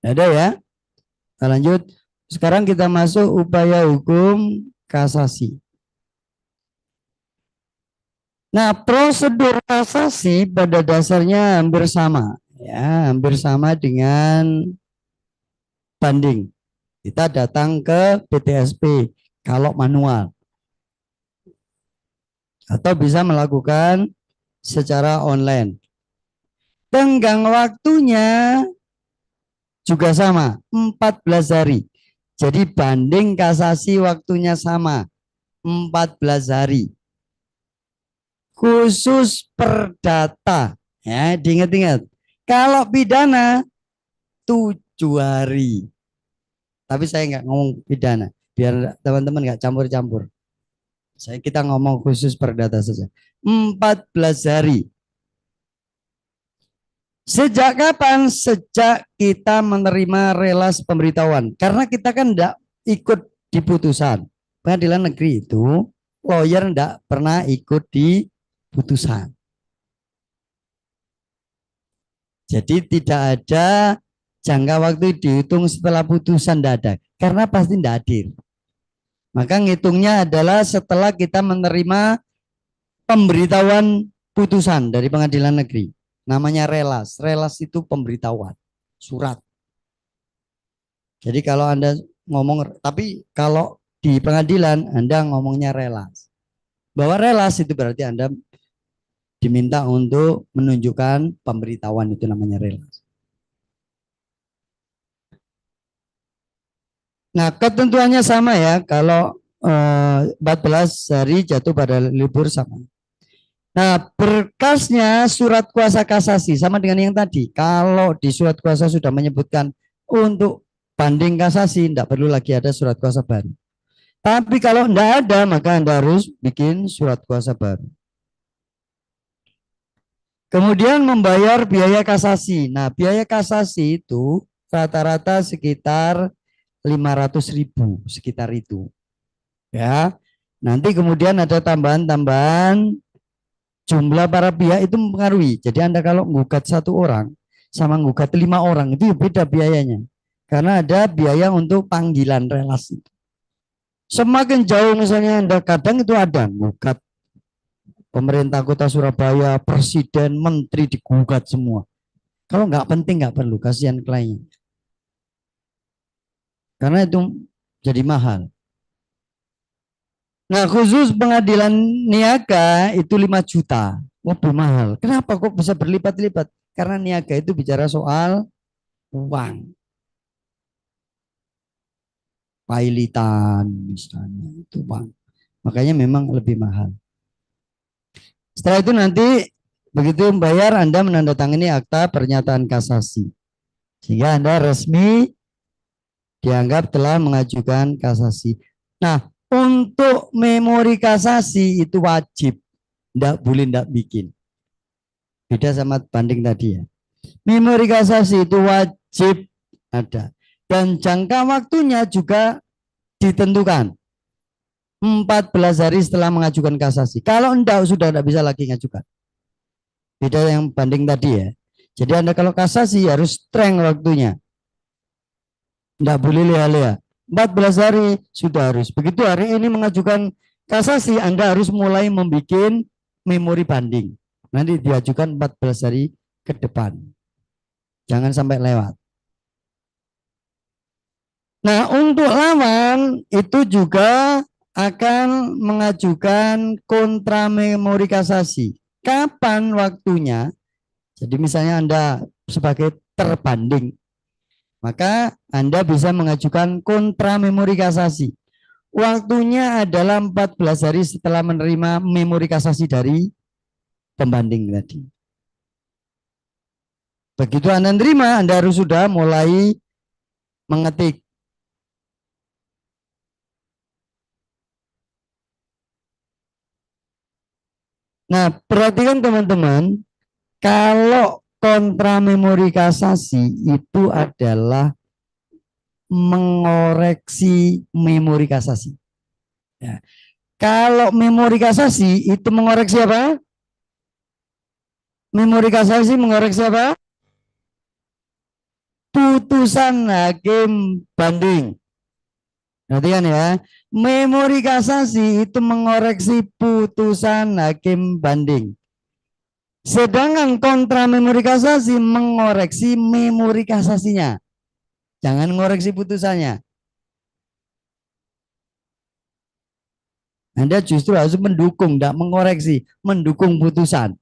Ada ya? Kita lanjut. Sekarang kita masuk upaya hukum kasasi. Nah, prosedur kasasi pada dasarnya hampir sama. Ya, hampir sama dengan banding. Kita datang ke PTSP kalau manual. Atau bisa melakukan secara online. Tenggang waktunya juga sama, 14 hari. Jadi banding kasasi waktunya sama, 14 hari. Khusus perdata, ya diingat-ingat. Kalau pidana 7 hari. Tapi saya nggak ngomong pidana, biar teman-teman nggak campur-campur. Kita ngomong khusus perdata saja. 14 hari. Sejak kapan? Sejak kita menerima relas pemberitahuan. Karena kita kan tidak ikut di putusan. Pengadilan negeri itu, lawyer tidak pernah ikut di putusan. Jadi tidak ada jangka waktu dihitung setelah putusan, tidak ada. Karena pasti tidak hadir. Maka ngitungnya adalah setelah kita menerima pemberitahuan putusan dari pengadilan negeri. Namanya relas. Relas itu pemberitahuan, surat. Jadi kalau Anda ngomong, tapi kalau di pengadilan Anda ngomongnya relas. Bahwa relas itu berarti Anda diminta untuk menunjukkan pemberitahuan, itu namanya relas. Nah, ketentuannya sama ya, kalau 14 hari jatuh pada libur sama. Nah, berkasnya surat kuasa kasasi sama dengan yang tadi. Kalau di surat kuasa sudah menyebutkan untuk banding kasasi, tidak perlu lagi ada surat kuasa baru. Tapi kalau tidak ada, maka Anda harus bikin surat kuasa baru. Kemudian membayar biaya kasasi. Nah, biaya kasasi itu rata-rata sekitar 500.000, sekitar itu. Ya. Nanti kemudian ada tambahan-tambahan jumlah para pihak itu mempengaruhi. Jadi Anda kalau menggugat 1 orang sama menggugat 5 orang itu beda biayanya. Karena ada biaya untuk panggilan relasi. Semakin jauh misalnya Anda, kadang itu ada menggugat pemerintah kota Surabaya, presiden, menteri digugat semua. Kalau nggak penting nggak perlu, kasihan kliennya. Karena itu jadi mahal. Nah, khusus pengadilan niaga itu 5 juta, lebih mahal. Kenapa kok bisa berlipat-lipat? Karena niaga itu bicara soal uang. Pailitan misalnya, itu uang. Makanya memang lebih mahal. Setelah itu nanti begitu membayar, Anda menandatangani akta pernyataan kasasi. Sehingga Anda resmi dianggap telah mengajukan kasasi. Nah, untuk memori kasasi itu wajib, tidak boleh tidak bikin. Beda sama banding tadi ya. Memori kasasi itu wajib ada. Dan jangka waktunya juga ditentukan. 14 hari setelah mengajukan kasasi. Kalau enggak, sudah tidak bisa lagi mengajukan. Beda yang banding tadi ya. Jadi Anda kalau kasasi harus streng waktunya. Tidak boleh lea-lea. 14 hari sudah harus. Begitu hari ini mengajukan kasasi, Anda harus mulai membuat memori banding. Nanti diajukan 14 hari ke depan. Jangan sampai lewat. Nah, untuk lawan itu juga akan mengajukan kontra memori kasasi. Kapan waktunya? Jadi misalnya Anda sebagai terbanding, maka Anda bisa mengajukan kontra memori kasasi. Waktunya adalah 14 hari setelah menerima memori kasasi dari pembanding tadi. Begitu Anda terima, Anda harus sudah mulai mengetik. Nah, perhatikan teman-teman, kalau kontra memori kasasi itu adalah mengoreksi memori kasasi. Ya. Kalau memori kasasi itu mengoreksi apa? Memori kasasi mengoreksi apa? Putusan hakim banding. Perhatikan ya, memori kasasi itu mengoreksi putusan hakim banding. Sedangkan kontra memori kasasi mengoreksi memori kasasinya. Jangan mengoreksi putusannya. Anda justru harus mendukung, tidak mengoreksi, mendukung putusan.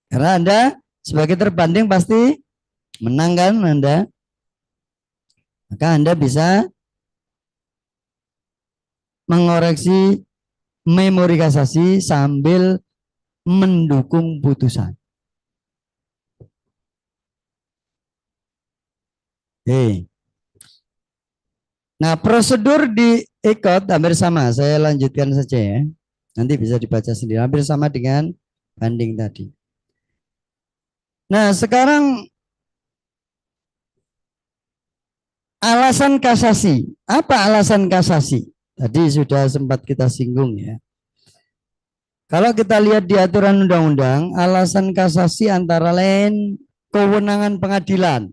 Karena Anda sebagai terbanding pasti menang kan Anda. Maka Anda bisa mengoreksi memori kasasi sambil mendukung putusan. Oke. Nah, prosedur di ECOT hampir sama. Saya lanjutkan saja ya. Nanti bisa dibaca sendiri. Hampir sama dengan banding tadi. Nah, sekarang alasan kasasi. Apa alasan kasasi? Tadi sudah sempat kita singgung ya. Kalau kita lihat di aturan undang-undang, alasan kasasi antara lain kewenangan pengadilan.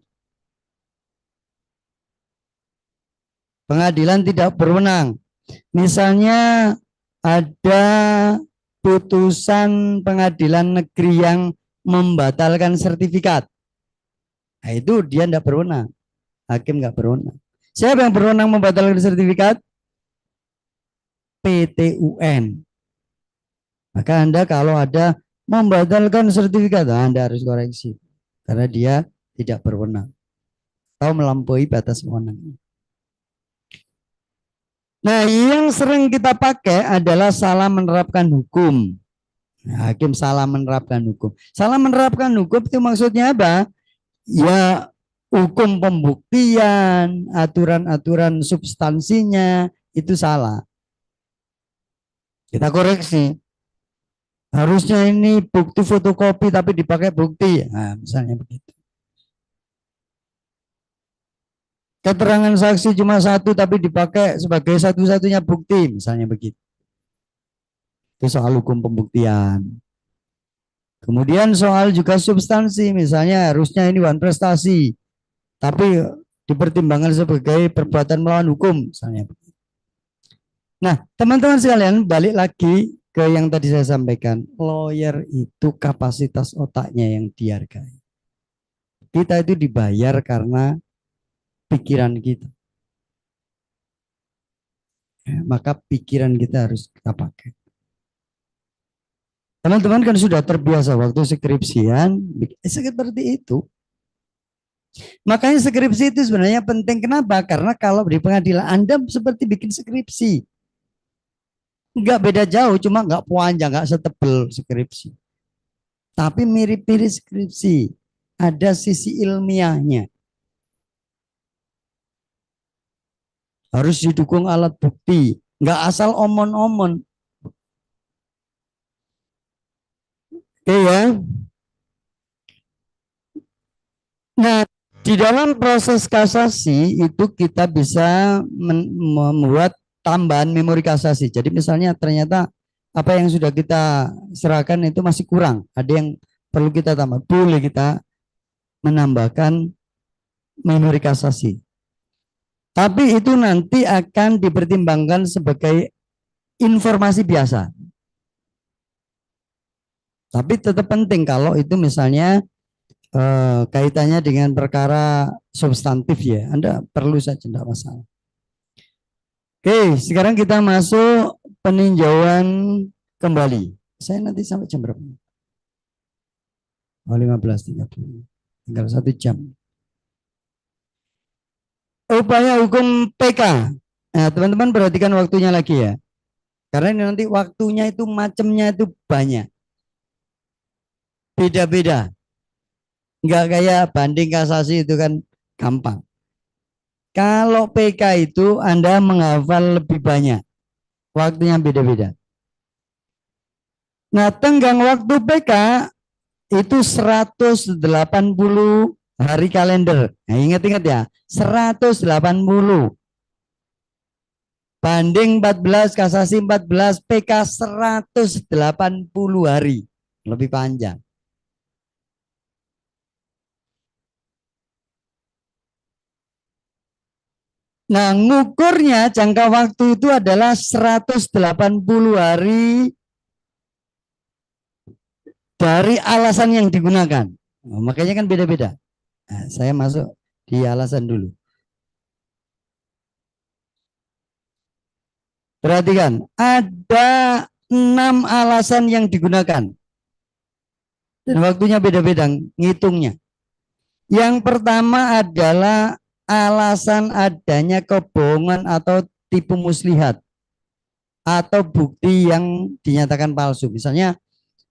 Pengadilan tidak berwenang. Misalnya ada putusan pengadilan negeri yang membatalkan sertifikat. Nah, itu dia tidak berwenang. Hakim nggak berwenang. Siapa yang berwenang membatalkan sertifikat? PT UN. Maka Anda kalau ada membatalkan sertifikat, Anda harus koreksi. Karena dia tidak berwenang. Atau melampaui batas wewenang. Nah, yang sering kita pakai adalah salah menerapkan hukum. Nah, hakim salah menerapkan hukum. Salah menerapkan hukum itu maksudnya apa? Ya, hukum pembuktian, aturan-aturan substansinya itu salah. Kita koreksi. Harusnya ini bukti fotokopi tapi dipakai bukti. Nah, misalnya begitu. Keterangan saksi cuma satu tapi dipakai sebagai satu-satunya bukti, misalnya begitu. Itu soal hukum pembuktian. Kemudian soal juga substansi, misalnya harusnya ini wan prestasi, tapi dipertimbangkan sebagai perbuatan melawan hukum, misalnya. Nah, teman-teman sekalian, balik lagi ke yang tadi saya sampaikan. Lawyer itu kapasitas otaknya yang dihargai. Kita itu dibayar karena pikiran kita. Maka pikiran kita harus kita pakai. Teman-teman kan sudah terbiasa waktu skripsian seperti itu. Makanya skripsi itu sebenarnya penting. Kenapa? Karena kalau di pengadilan Anda seperti bikin skripsi. Enggak beda jauh, cuma enggak panjang, enggak setebel skripsi. Tapi mirip-mirip skripsi. Ada sisi ilmiahnya. Harus didukung alat bukti. Enggak asal omon-omon. Oke ya. Nah, di dalam proses kasasi itu kita bisa membuat tambahan memori kasasi. Jadi misalnya ternyata apa yang sudah kita serahkan itu masih kurang. Ada yang perlu kita tambah. Boleh kita menambahkan memori kasasi. Tapi itu nanti akan dipertimbangkan sebagai informasi biasa. Tapi tetap penting kalau itu misalnya kaitannya dengan perkara substantif ya, Anda perlu saja, tidak masalah. Oke, sekarang kita masuk peninjauan kembali. Saya nanti sampai jam berapa? Oh, 15.30. Tinggal 1 jam. Upaya hukum PK. Nah, teman-teman perhatikan waktunya lagi ya. Karena ini nanti waktunya itu macamnya itu banyak. Beda-beda. Enggak kayak banding kasasi itu kan gampang. Kalau PK itu Anda menghafal lebih banyak. Waktunya beda-beda. Nah, tenggang waktu PK itu 180 hari kalender. Nah, ingat-ingat ya, 180. Banding 14, kasasi 14, PK 180 hari. Lebih panjang. Nah, ngukurnya jangka waktu itu adalah 180 hari dari alasan yang digunakan. Nah, makanya kan beda-beda. Nah, saya masuk di alasan dulu. Perhatikan, ada 6 alasan yang digunakan. Dan waktunya beda-beda ngitungnya. Yang pertama adalah alasan adanya kebohongan atau tipu muslihat atau bukti yang dinyatakan palsu. Misalnya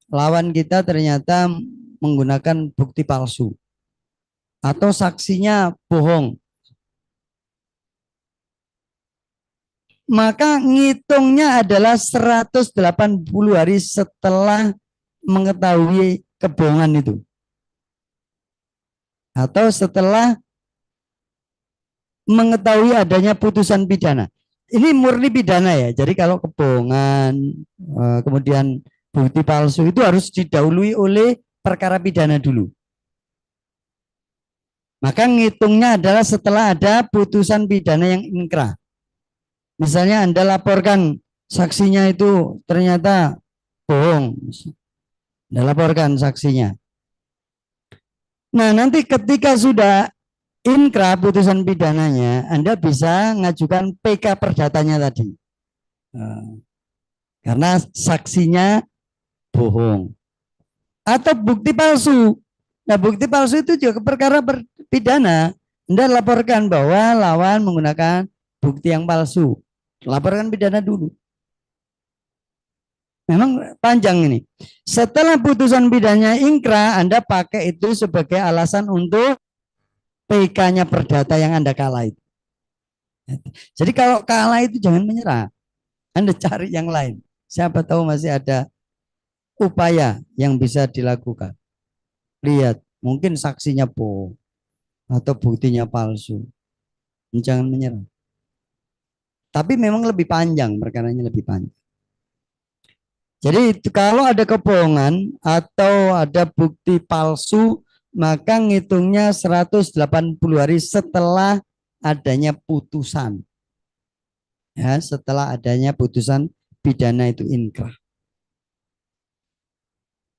lawan kita ternyata menggunakan bukti palsu atau saksinya bohong. Maka ngitungnya adalah 180 hari setelah mengetahui kebohongan itu. Atau setelah mengetahui adanya putusan pidana. Ini murni pidana ya. Jadi kalau kebohongan, kemudian bukti palsu itu harus didahului oleh perkara pidana dulu. Maka ngitungnya adalah setelah ada putusan pidana yang inkrah. Misalnya Anda laporkan saksinya itu ternyata bohong. Anda laporkan saksinya. Nah, nanti ketika sudah inkrah putusan pidananya, Anda bisa ngajukan PK perdatanya tadi. Karena saksinya bohong. Atau bukti palsu. Nah, bukti palsu itu juga perkara pidana. Anda laporkan bahwa lawan menggunakan bukti yang palsu. Laporkan pidana dulu. Memang panjang ini. Setelah putusan pidananya inkrah, Anda pakai itu sebagai alasan untuk PK-nya perdata yang Anda kalah itu. Jadi kalau kalah itu jangan menyerah. Anda cari yang lain. Siapa tahu masih ada upaya yang bisa dilakukan. Lihat, mungkin saksinya bohong atau buktinya palsu. Jangan menyerah. Tapi memang lebih panjang, perkaranya lebih panjang. Jadi kalau ada kebohongan atau ada bukti palsu, maka ngitungnya 180 hari setelah adanya putusan. Ya, setelah adanya putusan pidana itu inkrah.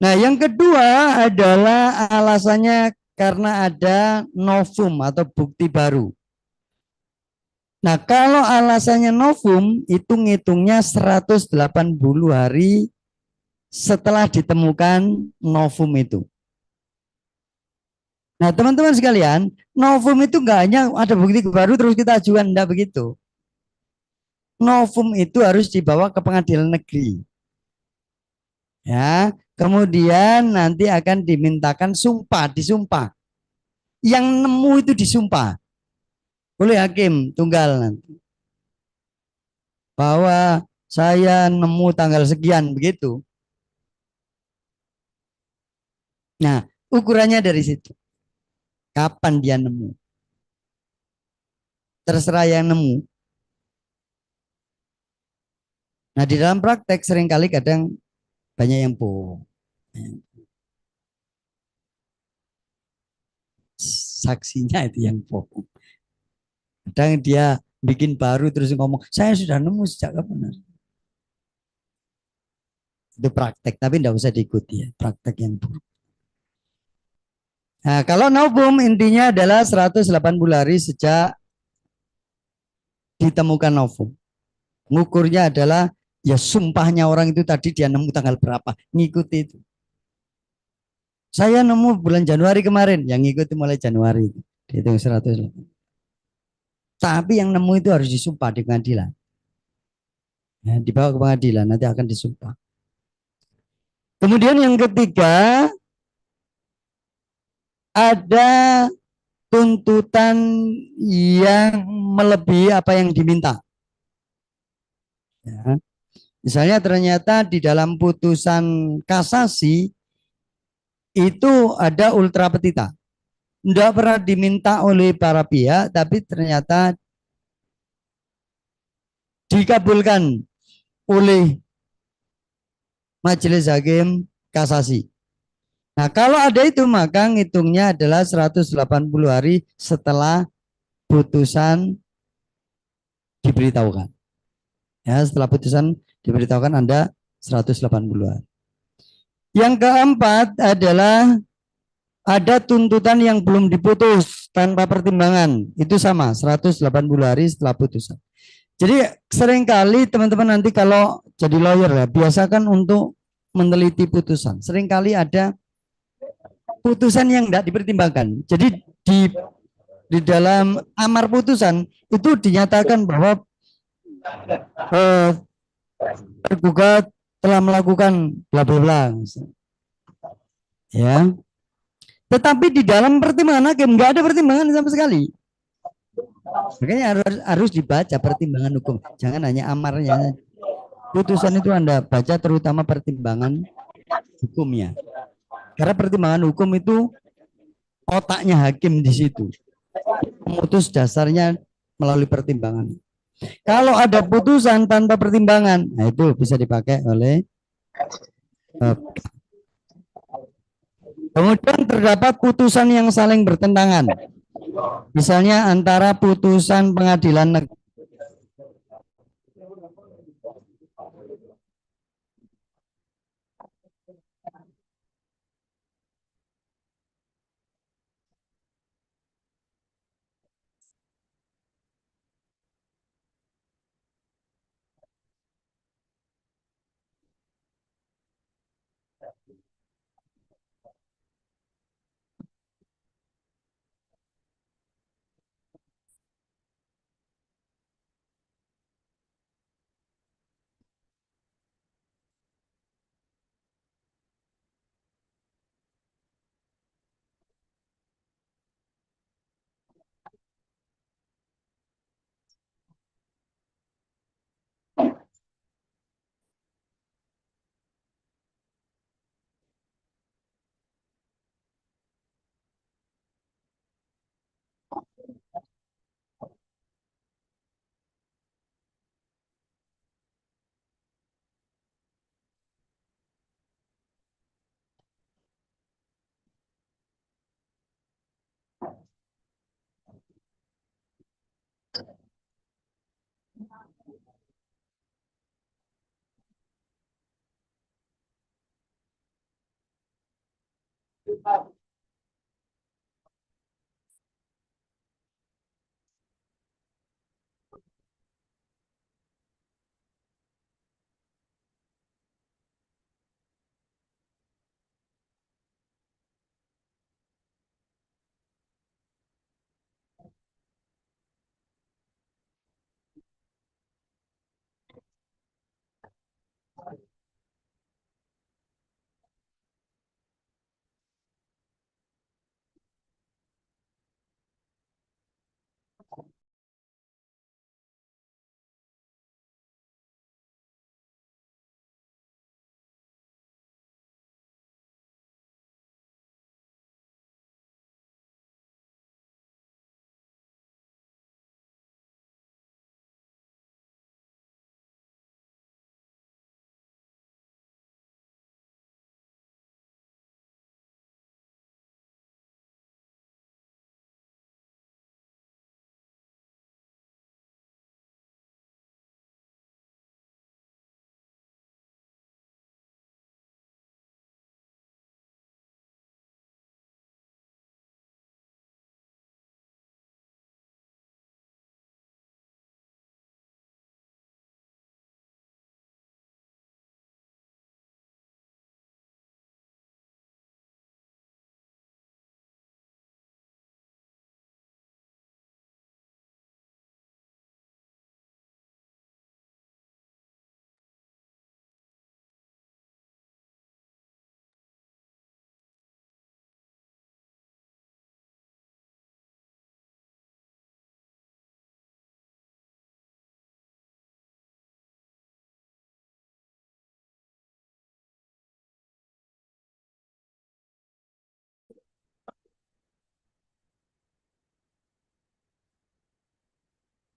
Nah, yang kedua adalah alasannya karena ada novum atau bukti baru. Nah, kalau alasannya novum itu ngitungnya 180 hari setelah ditemukan novum itu. Nah, teman-teman sekalian, novum itu enggak hanya ada bukti baru terus kita ajukan, enggak begitu. Novum itu harus dibawa ke pengadilan negeri. Ya, kemudian nanti akan dimintakan sumpah, disumpah. Yang nemu itu disumpah oleh hakim tunggal nanti. Bahwa saya nemu tanggal sekian begitu. Nah, ukurannya dari situ. Kapan dia nemu? Terserah yang nemu. Nah, di dalam praktek seringkali kadang banyak yang bohong. Saksinya itu yang bohong. Kadang dia bikin baru terus ngomong, saya sudah nemu sejak kapan. Itu praktek, tapi tidak usah diikuti ya, praktek yang buruk. Nah, kalau novum intinya adalah 180 hari sejak ditemukan novum. Ngukurnya adalah ya sumpahnya orang itu tadi dia nemu tanggal berapa, ngikuti itu. Saya nemu bulan Januari kemarin, yang ngikuti mulai Januari. Dihitung 100. Tapi yang nemu itu harus disumpah di pengadilan. Ya, dibawa ke pengadilan, nanti akan disumpah. Kemudian yang ketiga, ada tuntutan yang melebihi apa yang diminta. Ya. Misalnya ternyata di dalam putusan kasasi itu ada ultra petita. Tidak pernah diminta oleh para pihak, tapi ternyata dikabulkan oleh majelis hakim kasasi. Nah, kalau ada itu maka ngitungnya adalah 180 hari setelah putusan diberitahukan. Ya, setelah putusan diberitahukan Anda 180 hari. Yang keempat adalah ada tuntutan yang belum diputus tanpa pertimbangan. Itu sama, 180 hari setelah putusan. Jadi seringkali teman-teman nanti kalau jadi lawyer ya, biasakan untuk meneliti putusan. Seringkali ada putusan yang tidak dipertimbangkan. Jadi di dalam amar putusan itu dinyatakan bahwa eh, tergugat telah melakukan bla bla bla. Ya. Tetapi di dalam pertimbangan hakim nggak ada pertimbangan sama sekali. Makanya harus dibaca pertimbangan hukum. Jangan hanya amarnya. Putusan itu Anda baca terutama pertimbangan hukumnya. Karena pertimbangan hukum itu otaknya hakim di situ. Memutus dasarnya melalui pertimbangan. Kalau ada putusan tanpa pertimbangan, nah itu bisa dipakai oleh kemudian terdapat putusan yang saling bertentangan. Misalnya antara putusan pengadilan negeri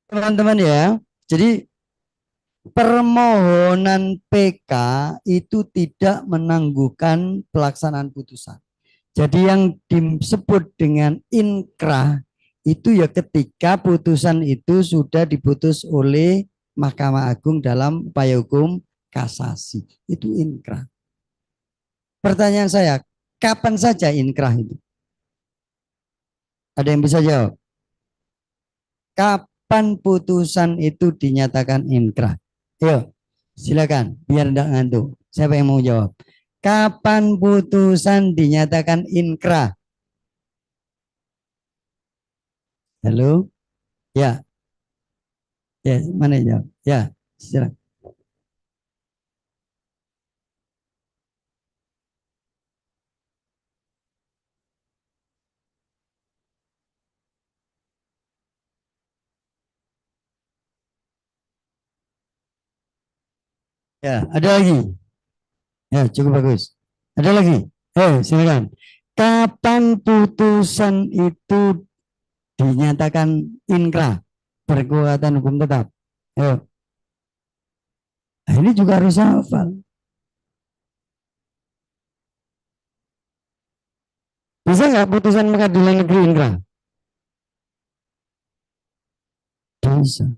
teman-teman ya. Jadi permohonan PK itu tidak menangguhkan pelaksanaan putusan. Jadi yang disebut dengan inkrah itu ya ketika putusan itu sudah diputus oleh Mahkamah Agung dalam upaya hukum kasasi. Itu inkrah. Pertanyaan saya, kapan saja inkrah itu? Ada yang bisa jawab? Kapan putusan itu dinyatakan inkrah? Ayo, silakan, biar tidak ngantuk. Siapa yang mau jawab? Kapan putusan dinyatakan inkrah? Halo? Ya, ya, mana yang jawab? Ya, silakan. Ya, ada lagi. Ya, cukup bagus. Ada lagi? Silakan. Kapan putusan itu dinyatakan inkrah, berkekuatan hukum tetap? Ayo. Nah, ini juga harus hafal. Bisa nggak putusan pengadilan negeri inkrah? Bisa.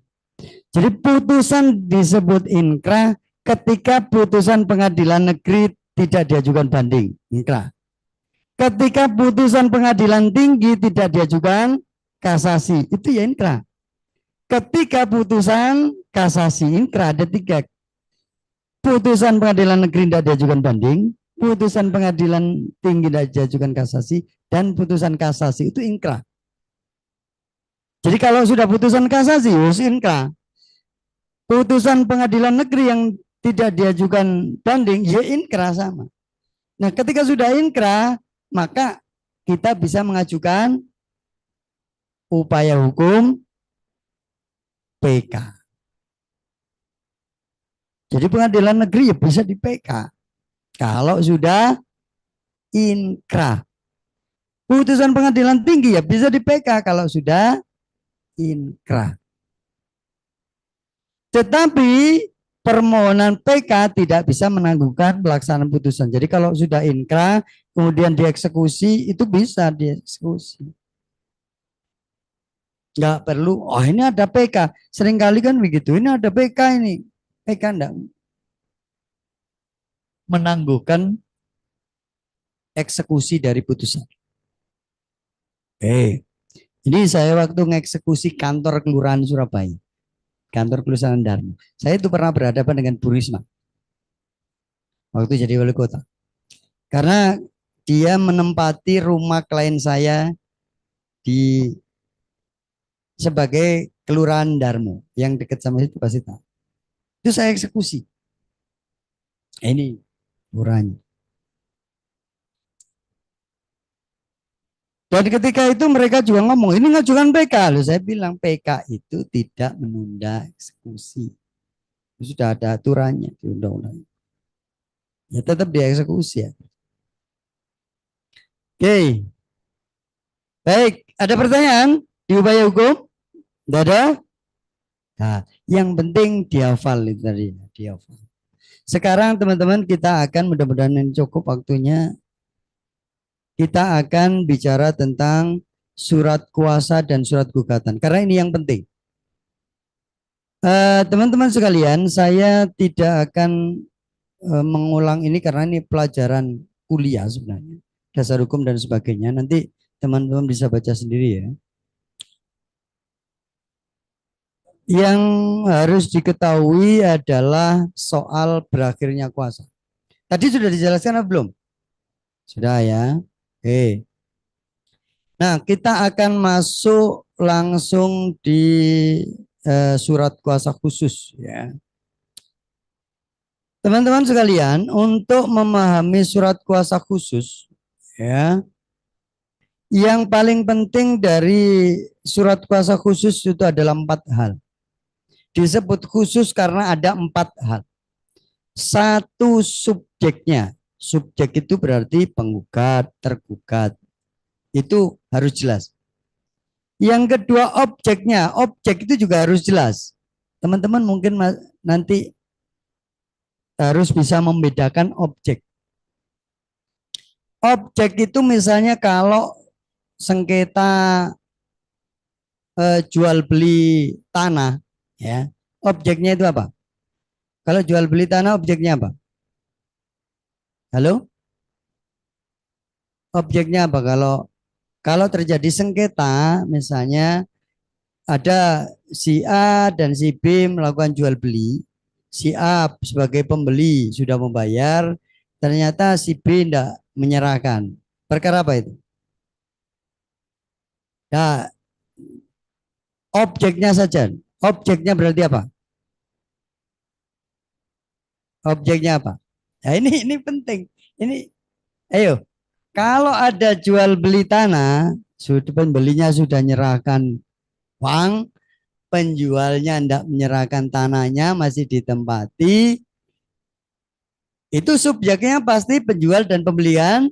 Jadi putusan disebut inkrah ketika putusan pengadilan negeri tidak diajukan banding. Inkrah. Ketika putusan pengadilan tinggi tidak diajukan kasasi, itu ya inkrah. Ketika putusan kasasi inkrah ada tiga. Putusan pengadilan negeri tidak diajukan banding, putusan pengadilan tinggi tidak diajukan kasasi, dan putusan kasasi itu inkrah. Jadi kalau sudah putusan kasasi, harus inkrah. Putusan pengadilan negeri yang tidak diajukan banding, ya inkrah sama. Nah, ketika sudah inkrah, maka kita bisa mengajukan upaya hukum PK. Jadi pengadilan negeri ya bisa di PK kalau sudah inkrah. Putusan pengadilan tinggi ya bisa di PK kalau sudah inkrah. Tetapi permohonan PK tidak bisa menangguhkan pelaksanaan putusan. Jadi kalau sudah inkrah kemudian dieksekusi itu bisa dieksekusi. Nggak perlu, oh ini ada PK. Seringkali kan begitu, ini ada PK ini. PK enggak menangguhkan eksekusi dari putusan. Ini saya waktu mengeksekusi kantor kelurahan Surabaya, kantor kelurahan Darmo. Saya itu pernah berhadapan dengan Bu Risma waktu jadi wali kota. Karena dia menempati rumah klien saya di sebagai kelurahan Darmo yang dekat sama situ pasti tahu. Itu saya eksekusi. Ini kelurahannya. Dan ketika itu mereka juga ngomong, ini ngajukan PK. Loh, saya bilang PK itu tidak menunda eksekusi. Itu sudah ada aturannya di undang-undang. Ya tetap dieksekusi ya. Oke. Baik, ada pertanyaan di upaya hukum? Tidak ada? Nah, yang penting dihafal itu tadi, dihafal. Sekarang teman-teman kita akan mudah-mudahan cukup waktunya. Kita akan bicara tentang surat kuasa dan surat gugatan. Karena ini yang penting. Teman-teman sekalian, saya tidak akan mengulang ini karena ini pelajaran kuliah sebenarnya. Dasar hukum dan sebagainya. Nanti teman-teman bisa baca sendiri ya. Yang harus diketahui adalah soal berakhirnya kuasa. Tadi sudah dijelaskan atau belum? Sudah ya. Oke. Nah, kita akan masuk langsung di surat kuasa khusus ya. Teman-teman sekalian, untuk memahami surat kuasa khusus ya, yang paling penting dari surat kuasa khusus itu adalah 4 hal. Disebut khusus karena ada 4 hal. Satu, subjeknya. Subjek itu berarti penggugat, tergugat. Itu harus jelas. Yang kedua objeknya, objek itu juga harus jelas. Teman-teman mungkin nanti harus bisa membedakan objek. Objek itu misalnya kalau sengketa jual beli tanah, ya, objeknya itu apa? Kalau jual beli tanah objeknya apa? Halo? Objeknya apa? Kalau terjadi sengketa, misalnya ada si A dan si B melakukan jual beli, si A sebagai pembeli sudah membayar, ternyata si B tidak menyerahkan. Perkara apa itu? Nah, objeknya saja. Objeknya berarti apa? Objeknya apa? Nah, ini penting. Ini, ayo, kalau ada jual beli tanah, sudah pembelinya sudah nyerahkan uang, penjualnya tidak menyerahkan tanahnya, masih ditempati, itu subjeknya pasti penjual dan pembelian.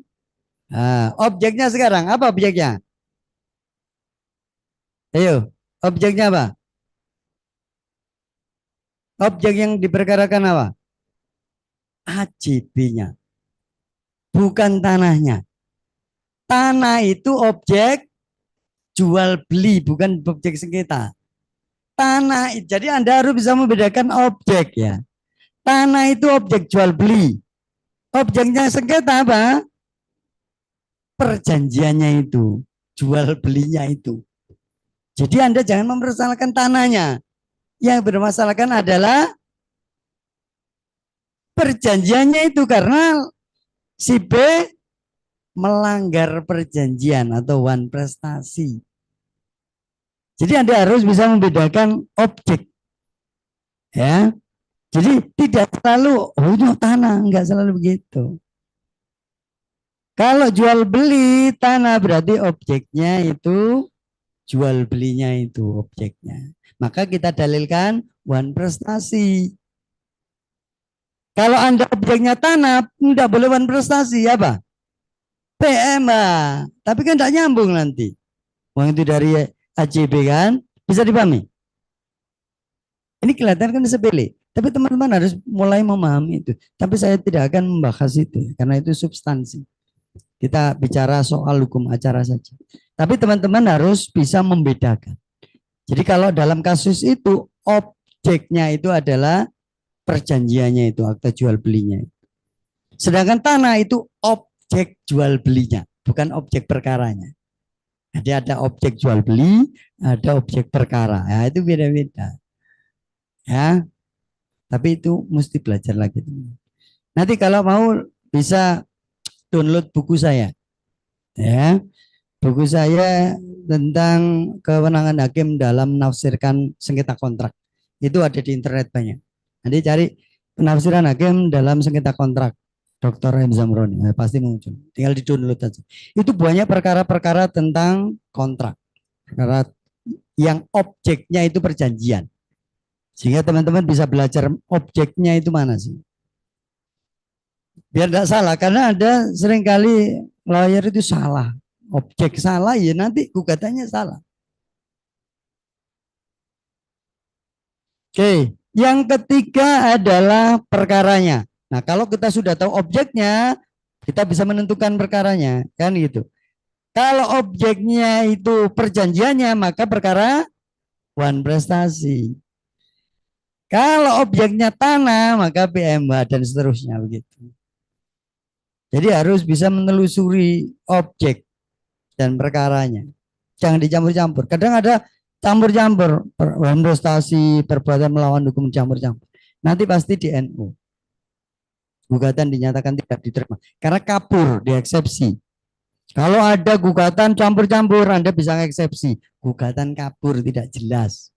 Nah, objeknya sekarang apa objeknya? Ayo, objeknya apa? Objek yang diperkarakan apa? AJB-nya, bukan tanahnya. Tanah itu objek jual beli, bukan objek sengketa. Tanah, jadi Anda harus bisa membedakan objek ya. Tanah itu objek jual beli. Objeknya sengketa apa? Perjanjiannya itu, jual belinya itu. Jadi Anda jangan mempermasalahkan tanahnya. Yang bermasalahkan adalah perjanjiannya itu, karena si B melanggar perjanjian atau wan prestasi. Jadi Anda harus bisa membedakan objek. Ya. Jadi tidak selalu itu tanah, enggak selalu begitu. Kalau jual beli tanah berarti objeknya itu jual belinya itu objeknya. Maka kita dalilkan wan prestasi. Kalau Anda objeknya tanah, enggak boleh wan prestasi apa? PM. Tapi kan enggak nyambung nanti. Uang itu dari AJB kan, bisa dipahami. Ini kelihatan kan sepele, tapi teman-teman harus mulai memahami itu. Tapi saya tidak akan membahas itu, karena itu substansi. Kita bicara soal hukum acara saja. Tapi teman-teman harus bisa membedakan. Jadi kalau dalam kasus itu, objeknya itu adalah perjanjiannya itu, akta jual belinya. Sedangkan tanah itu objek jual belinya, bukan objek perkaranya. Jadi ada objek jual beli, ada objek perkara. Ya, itu beda-beda. Ya, tapi itu mesti belajar lagi. Nanti kalau mau bisa download buku saya. Ya, buku saya tentang kewenangan hakim dalam menafsirkan sengketa kontrak. Itu ada di internet banyak. Nanti cari penafsiran hakim dalam sengketa kontrak. Dr. M. Zamroni, pasti muncul. Tinggal di download aja. Itu banyak perkara-perkara tentang kontrak. Perkara yang objeknya itu perjanjian. Sehingga teman-teman bisa belajar objeknya itu mana sih. Biar tidak salah, karena ada seringkali lawyer itu salah. Objek salah ya nanti gugatannya salah. Oke, yang ketiga adalah perkaranya. Nah, kalau kita sudah tahu objeknya, kita bisa menentukan perkaranya, kan gitu. Kalau objeknya itu perjanjiannya, maka perkara wan prestasi. Kalau objeknya tanah, maka PMH dan seterusnya begitu. Jadi harus bisa menelusuri objek dan perkaranya. Jangan dicampur-campur. Kadang ada campur-campur, wan prestasi, perbuatan melawan hukum campur-campur. Nanti pasti di NU. Gugatan dinyatakan tidak diterima karena kabur di eksepsi. Kalau ada gugatan campur-campur, Anda bisa eksepsi. Gugatan kabur tidak jelas.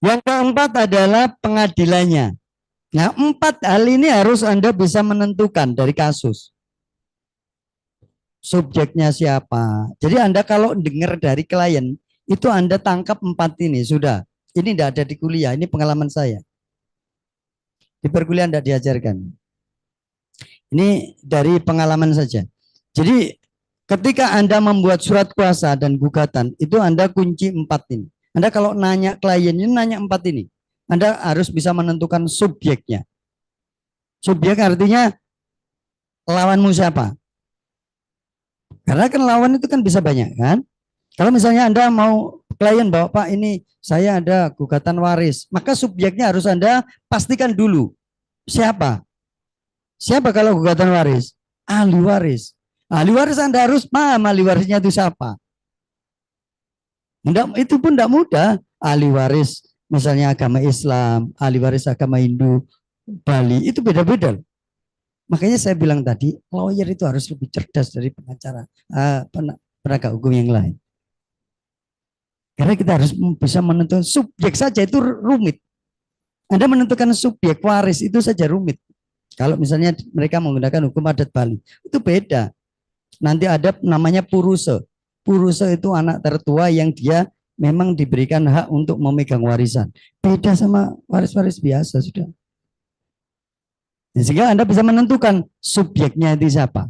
Yang keempat adalah pengadilannya. Nah, 4 hal ini harus Anda bisa menentukan dari kasus. Subjeknya siapa. Jadi Anda kalau dengar dari klien, itu Anda tangkap 4 ini, sudah. Ini tidak ada di kuliah, ini pengalaman saya. Di perkuliahan tidak diajarkan. Ini dari pengalaman saja. Jadi Ketika Anda membuat surat kuasa dan gugatan, itu Anda kunci 4 ini. Anda kalau nanya klien ini nanya 4 ini. Anda harus bisa menentukan subjeknya. Subjek artinya lawanmu siapa? Karena kan lawan itu kan bisa banyak kan. Kalau misalnya Anda mau klien bawa Pak ini saya ada gugatan waris, maka subjeknya harus Anda pastikan dulu. Siapa? Siapa kalau gugatan waris? Ahli waris. Ahli waris Anda harus paham ahli warisnya itu siapa. Itu pun tidak mudah. Ahli waris misalnya agama Islam, ahli waris agama Hindu, Bali, itu beda-beda. Makanya saya bilang tadi, lawyer itu harus lebih cerdas dari pengacara, penegak hukum yang lain. Karena kita harus bisa menentukan subjek saja itu rumit. Anda menentukan subjek waris itu saja rumit. Kalau misalnya mereka menggunakan hukum adat Bali, itu beda. Nanti ada namanya puruse. Puruse itu anak tertua yang dia memang diberikan hak untuk memegang warisan. Beda sama waris-waris biasa sudah. Sehingga Anda bisa menentukan subjeknya itu siapa.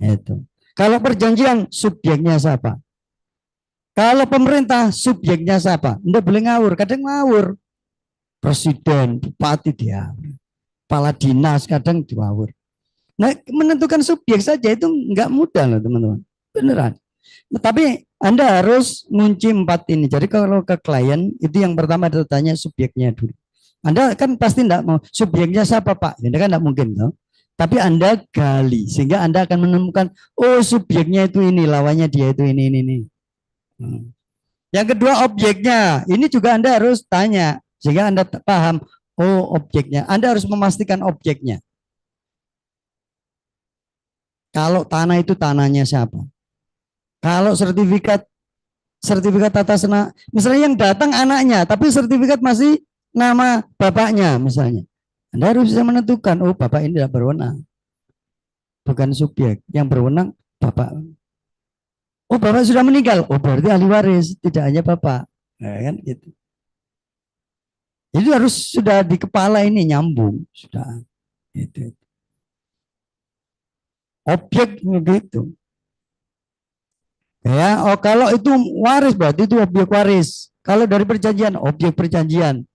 Itu. Kalau perjanjian subjeknya siapa? Kalau pemerintah subjeknya siapa? Anda boleh ngawur, kadang ngawur. Presiden, bupati dia, kepala dinas kadang ngawur. Nah, menentukan subjek saja itu nggak mudah loh teman-teman. Beneran. Tapi Anda harus ngunci 4 ini. Jadi kalau ke klien itu yang pertama adalah tanya subjeknya dulu. Anda kan pasti enggak mau subjeknya siapa Pak? Ini kan enggak mungkin toh. Tapi Anda gali sehingga Anda akan menemukan oh subjeknya itu ini, lawannya dia itu ini. Yang kedua objeknya. Ini juga Anda harus tanya sehingga Anda paham oh objeknya. Anda harus memastikan objeknya. Kalau tanah itu tanahnya siapa? Kalau sertifikat atas nama, misalnya yang datang anaknya, tapi sertifikat masih nama bapaknya misalnya. Anda harus bisa menentukan, oh bapak ini tidak berwenang. Bukan subjek, yang berwenang bapak. Oh bapak sudah meninggal, oh berarti ahli waris, tidak hanya bapak. Nah, kan gitu. Jadi harus sudah di kepala ini nyambung, sudah. Itu. Objek begitu. Ya, oh kalau itu waris berarti itu objek waris. Kalau dari perjanjian, objek perjanjian.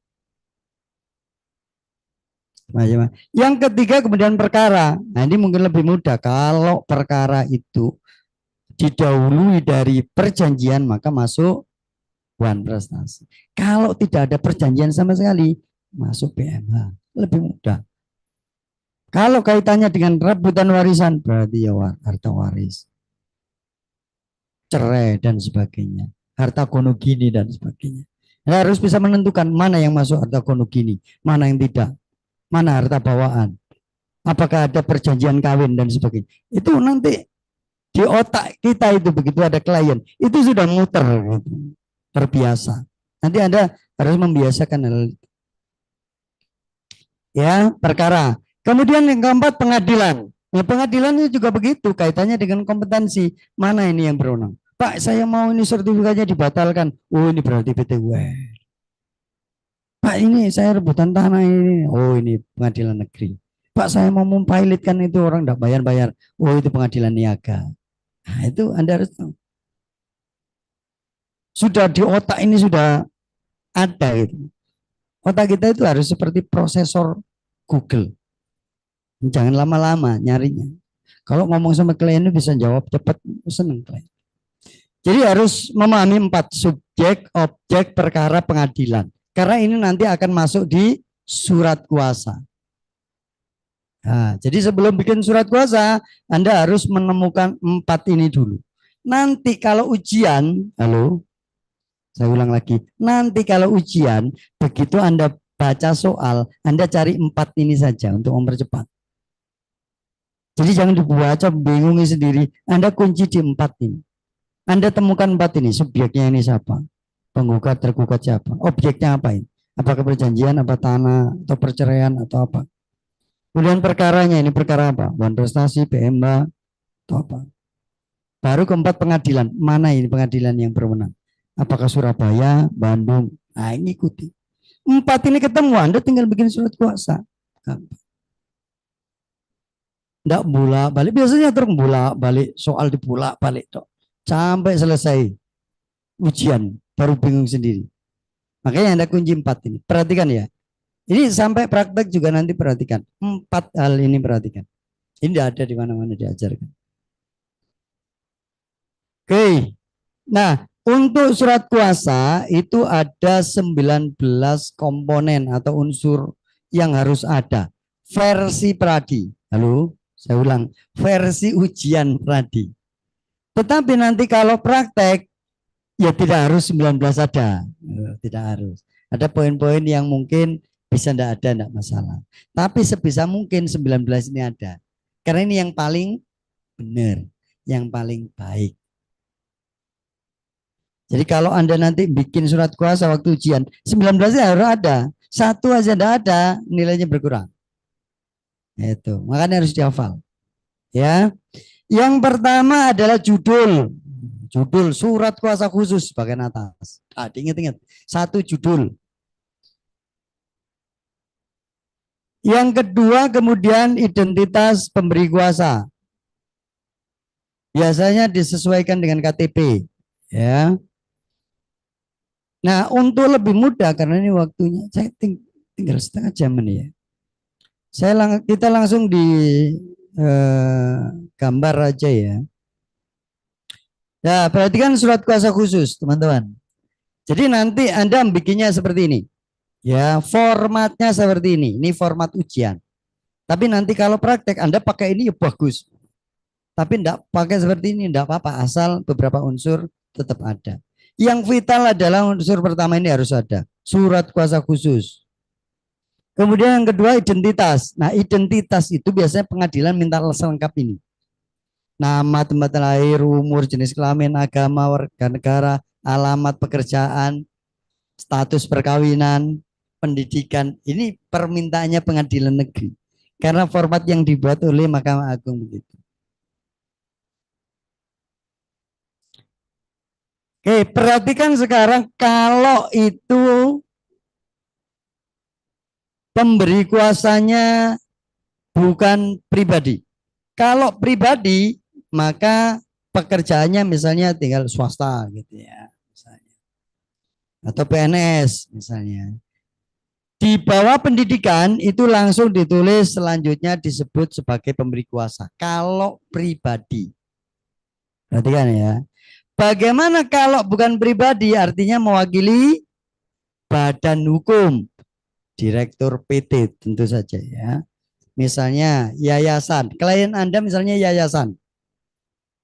Yang ketiga kemudian perkara. Nah ini mungkin lebih mudah. Kalau perkara itu didahului dari perjanjian maka masuk wan prestasi. Kalau tidak ada perjanjian sama sekali masuk PMH. Lebih mudah. Kalau kaitannya dengan rebutan warisan berarti ya harta waris. Cerai dan sebagainya, harta gonogini dan sebagainya. Nah, harus bisa menentukan mana yang masuk harta gonogini, mana yang tidak, mana harta bawaan, apakah ada perjanjian kawin dan sebagainya. Itu nanti di otak kita itu begitu ada klien, itu sudah muter, gitu. Terbiasa. Nanti Anda harus membiasakan hal itu. Ya, perkara. Kemudian yang keempat pengadilan. Nah, pengadilan itu juga begitu kaitannya dengan kompetensi. Mana ini yang berwenang? Pak, saya mau ini sertifikatnya dibatalkan. Oh, ini berarti PT UN. Pak, ini saya rebutan tanah ini. Oh, ini pengadilan negeri. Pak, saya mau mempilotkan itu orang tidak bayar-bayar. Oh, itu pengadilan niaga. Nah, itu Anda harus tahu. Sudah di otak ini sudah ada gitu. Otak kita itu harus seperti prosesor Google. Jangan lama-lama nyarinya. Kalau ngomong sama klien itu bisa jawab cepat, seneng klien. Jadi harus memahami 4 subjek, objek, perkara, pengadilan. Karena ini nanti akan masuk di surat kuasa. Nah, jadi sebelum bikin surat kuasa, Anda harus menemukan 4 ini dulu. Nanti kalau ujian, halo, saya ulang lagi. Nanti kalau ujian, begitu Anda baca soal, Anda cari 4 ini saja untuk mempercepat. Jadi jangan dibaca bingungi sendiri. Anda kunci di 4 ini. Anda temukan 4 ini. Subjeknya ini siapa? Penggugat, tergugat siapa? Objeknya apa ini? Apakah perjanjian, apa tanah, atau perceraian, atau apa? Kemudian perkaranya ini perkara apa? Wan prestasi, PMH, atau apa? Baru keempat pengadilan. Mana ini pengadilan yang berwenang? Apakah Surabaya, Bandung? Nah ini ikuti. 4 ini ketemu, Anda tinggal bikin surat kuasa. Enggak bolak-balik, biasanya terus bolak-balik soal dipolak-balik tok. Sampai selesai ujian baru bingung sendiri. Makanya ada kunci 4 ini. Perhatikan ya. Ini sampai praktek juga nanti perhatikan. 4 hal ini perhatikan. Ini tidak ada di mana-mana diajarkan. Oke. Nah, untuk surat kuasa itu ada 19 komponen atau unsur yang harus ada. Versi pradi. Halo, saya ulang. Versi ujian pradi. Tetapi nanti kalau praktek, ya tidak harus 19 ada. Tidak harus. Ada poin-poin yang mungkin bisa tidak ada, tidak masalah. Tapi sebisa mungkin 19 ini ada. Karena ini yang paling benar, yang paling baik. Jadi kalau Anda nanti bikin surat kuasa waktu ujian, 19 harus ada. Satu aja tidak ada, nilainya berkurang. Itu, makanya harus dihafal. Ya. Yang pertama adalah judul. Judul surat kuasa khusus bagian atas. Ingat-ingat. Satu judul. Yang kedua kemudian identitas pemberi kuasa. Biasanya disesuaikan dengan KTP. Ya. Nah, untuk lebih mudah karena ini waktunya saya tinggal setengah jam ini ya. Kita langsung di gambar aja ya. Nah, perhatikan surat kuasa khusus, teman-teman. Jadi nanti Anda bikinnya seperti ini. Ya, formatnya seperti ini. Ini format ujian. Tapi nanti kalau praktek Anda pakai ini ya bagus. Tapi enggak pakai seperti ini enggak apa-apa, asal beberapa unsur tetap ada. Yang vital adalah unsur pertama ini harus ada, surat kuasa khusus. Kemudian yang kedua identitas. Nah, identitas itu biasanya pengadilan minta selengkap ini. Nama, tempat lahir, umur, jenis kelamin, agama, warga negara, alamat pekerjaan, status perkawinan, pendidikan. Ini permintaannya pengadilan negeri. Karena format yang dibuat oleh Mahkamah Agung begitu. Oke, perhatikan sekarang kalau itu pemberi kuasanya bukan pribadi. Kalau pribadi, maka pekerjaannya misalnya tinggal swasta gitu ya, misalnya. Atau PNS misalnya. Di bawah pendidikan itu langsung ditulis selanjutnya disebut sebagai pemberi kuasa. Kalau pribadi. Perhatikan ya. Bagaimana kalau bukan pribadi, artinya mewakili badan hukum, direktur PT tentu saja ya. Misalnya yayasan, klien Anda misalnya yayasan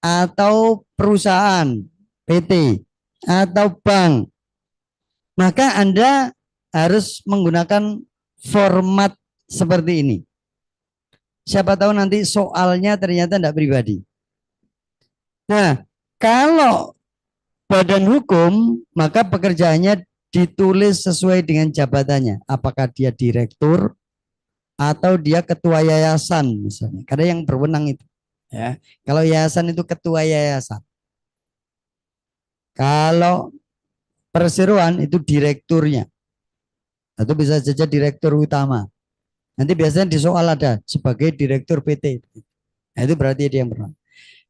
atau perusahaan PT atau bank, maka Anda harus menggunakan format seperti ini. Siapa tahu nanti soalnya ternyata tidak pribadi. Nah, kalau badan hukum, maka pekerjaannya ditulis sesuai dengan jabatannya. Apakah dia direktur atau dia ketua yayasan misalnya. Karena yang berwenang itu. Ya, kalau yayasan itu ketua yayasan. Kalau perseroan itu direkturnya. Atau bisa saja direktur utama. Nanti biasanya di soal ada sebagai direktur PT. Nah, itu berarti dia yang berwenang.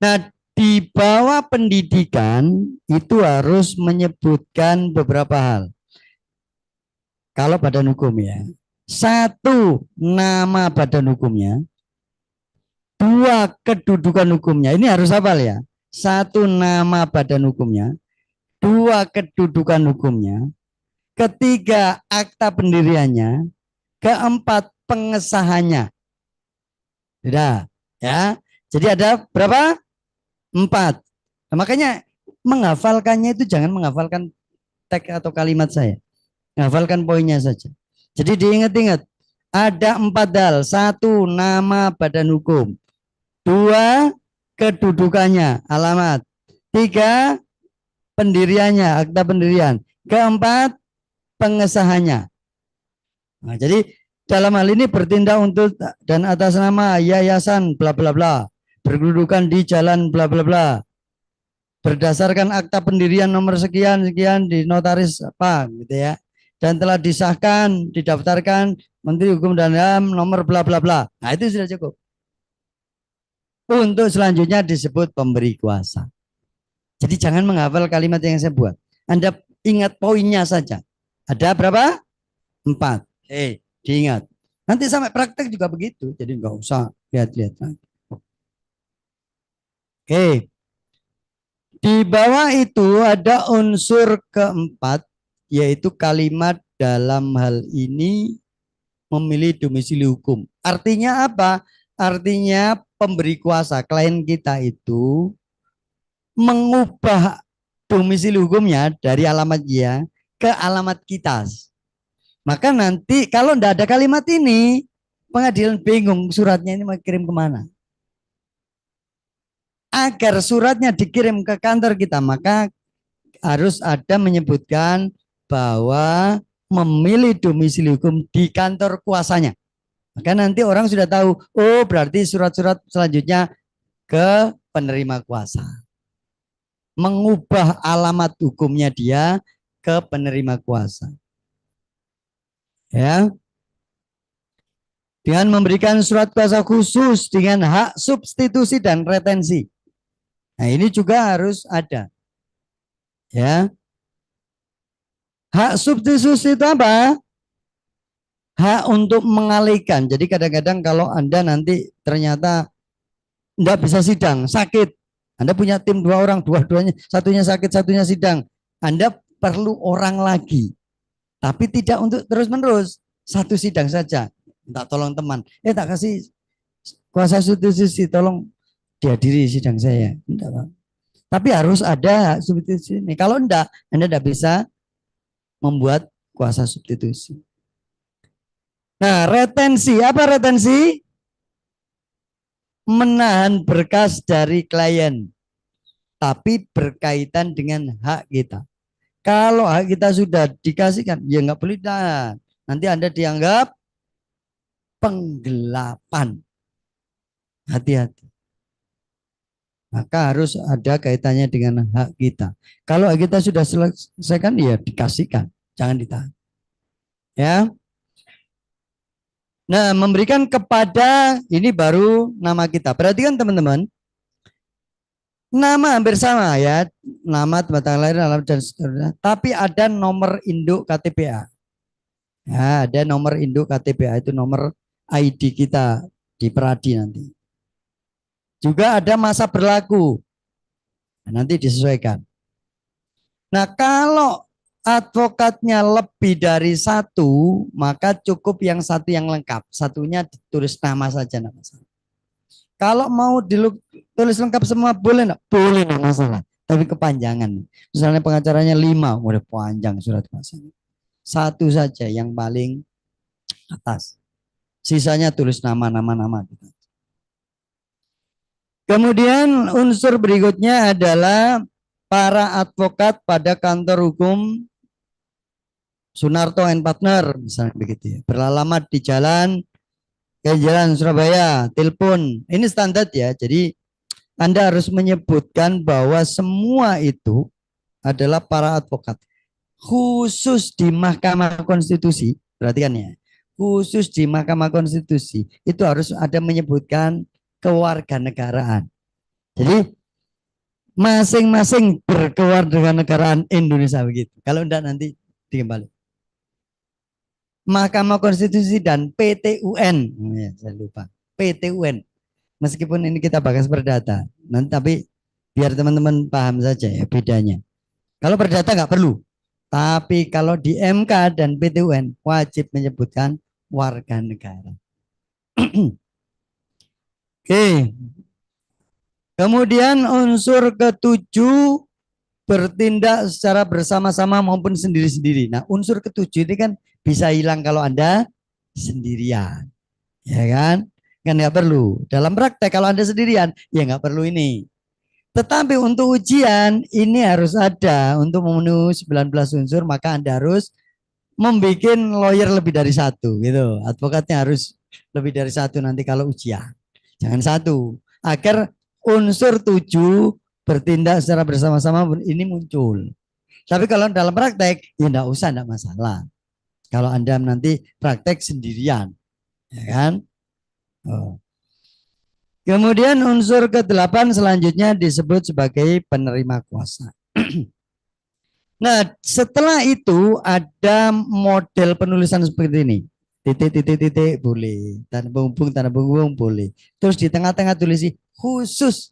Nah, di bawah pendidikan itu harus menyebutkan beberapa hal. Kalau badan hukum ya. Satu, nama badan hukumnya. Dua, kedudukan hukumnya. Ini harus hafal ya. Satu, nama badan hukumnya. Dua, kedudukan hukumnya. Ketiga, akta pendiriannya. Keempat, pengesahannya. Sudah ya. Jadi ada berapa? 4. Nah, makanya menghafalkannya itu jangan menghafalkan teks atau kalimat saya. Menghafalkan poinnya saja. Jadi diingat-ingat. Ada 4 hal. 1, nama badan hukum. 2, kedudukannya, alamat. 3, pendiriannya, akta pendirian. Keempat, pengesahannya. Nah, jadi dalam hal ini bertindak untuk dan atas nama yayasan bla bla bla, berkedudukan di jalan bla bla bla, berdasarkan akta pendirian nomor sekian sekian di notaris apa gitu ya, dan telah disahkan didaftarkan Menteri Hukum dan HAM nomor bla bla bla. Nah, itu sudah cukup. Untuk selanjutnya disebut pemberi kuasa. Jadi jangan menghafal kalimat yang saya buat. Anda ingat poinnya saja. Ada berapa? 4. Diingat. Nanti sampai praktek juga begitu. Jadi nggak usah lihat-lihat. Di bawah itu ada unsur keempat, yaitu kalimat dalam hal ini memilih domisili hukum. Artinya apa? Artinya pemberi kuasa, klien kita itu mengubah domisili hukumnya dari alamat dia ke alamat kita. Maka nanti kalau tidak ada kalimat ini, pengadilan bingung suratnya ini mau kirim kemana. Agar suratnya dikirim ke kantor kita, maka harus ada menyebutkan bahwa memilih domisili hukum di kantor kuasanya. Maka nanti orang sudah tahu, oh berarti surat-surat selanjutnya ke penerima kuasa. Mengubah alamat hukumnya dia ke penerima kuasa. Ya. Dengan memberikan surat kuasa khusus dengan hak substitusi dan retensi. Nah, ini juga harus ada. Ya. Hak substitusi itu apa? Hak untuk mengalihkan. Jadi kadang-kadang kalau Anda nanti ternyata tidak bisa sidang, sakit. Anda punya tim 2 orang, dua-duanya, satunya sakit, satunya sidang. Anda perlu orang lagi. Tapi tidak untuk terus-menerus. Satu sidang saja. Minta tolong teman. Tak kasih kuasa substitusi, tolong dihadiri sidang saya. Enggak, tapi harus ada substitusi ini. Kalau enggak, Anda tidak bisa membuat kuasa substitusi. Nah, retensi. Apa retensi? Menahan berkas dari klien. Tapi berkaitan dengan hak kita. Kalau hak kita sudah dikasihkan, ya nggak boleh ditahan. Nanti Anda dianggap penggelapan. Hati-hati. Maka harus ada kaitannya dengan hak kita. Kalau hak kita sudah selesaikan, ya dikasihkan. Jangan ditahan. Ya. Nah, memberikan kepada, ini baru nama kita. Perhatikan teman-teman. Nama hampir sama ya. Nama, tempat tanggal lahir, alamat dan seterusnya. Tapi ada nomor induk KTPA. Ya, ada nomor induk KTPA. Itu nomor ID kita di Peradi nanti. Juga ada masa berlaku. Nah, nanti disesuaikan. Nah, kalau advokatnya lebih dari 1, maka cukup yang 1 yang lengkap. Satunya ditulis nama saja, enggak masalah. Kalau mau ditulis lengkap semua boleh enggak? Boleh, enggak masalah. Tapi kepanjangan. Misalnya pengacaranya 5, udah panjang surat kuasanya. 1 saja yang paling atas. Sisanya tulis nama-nama. Kemudian unsur berikutnya adalah para advokat pada kantor hukum Sunarto and Partner, misalnya begitu ya. Beralamat di jalan Surabaya, telepon. Ini standar ya. Jadi Anda harus menyebutkan bahwa semua itu adalah para advokat. Khusus di Mahkamah Konstitusi, perhatikan ya. Khusus di Mahkamah Konstitusi itu harus ada menyebutkan kewarganegaraan. Jadi masing-masing berkewarganegaraan Indonesia begitu. Kalau enggak nanti dikembali. Mahkamah Konstitusi dan PT-UN. Ya, saya lupa. PT-UN. Meskipun ini kita bahas perdata. Nanti tapi biar teman-teman paham saja ya bedanya. Kalau perdata nggak perlu. Tapi kalau di MK dan PT-UN wajib menyebutkan warga negara. Oke. Kemudian unsur ketujuh bertindak secara bersama-sama maupun sendiri-sendiri. Nah, unsur ketujuh ini kan bisa hilang kalau Anda sendirian. Ya kan? Kan nggak perlu. Dalam praktek kalau Anda sendirian, ya nggak perlu ini. Tetapi untuk ujian ini harus ada untuk memenuhi 19 unsur, maka Anda harus membuat lawyer lebih dari 1 gitu. Advokatnya harus lebih dari 1 nanti kalau ujian. Jangan 1. Agar unsur 7 bertindak secara bersama-sama ini muncul. Tapi kalau dalam praktek ya enggak usah, enggak masalah. Kalau Anda nanti praktek sendirian, ya kan? Oh. Kemudian unsur ke-8 selanjutnya disebut sebagai penerima kuasa. Nah, setelah itu ada model penulisan seperti ini. Titik boleh, tanda penghubung boleh. Terus di tengah-tengah tulis khusus.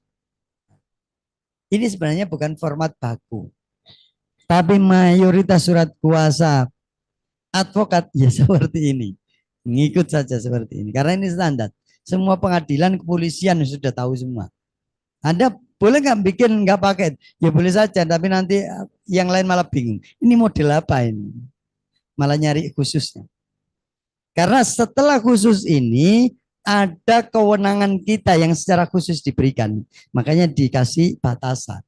Ini sebenarnya bukan format baku. Tapi mayoritas surat kuasa advokat ya seperti ini. Ngikut saja seperti ini. Karena ini standar. Semua pengadilan, kepolisian sudah tahu semua. Anda boleh nggak bikin nggak pakai? Ya boleh saja, tapi nanti yang lain malah bingung. Ini model apa ini? Malah nyari khususnya. Karena setelah khusus ini ada kewenangan kita yang secara khusus diberikan. Makanya dikasih batasan.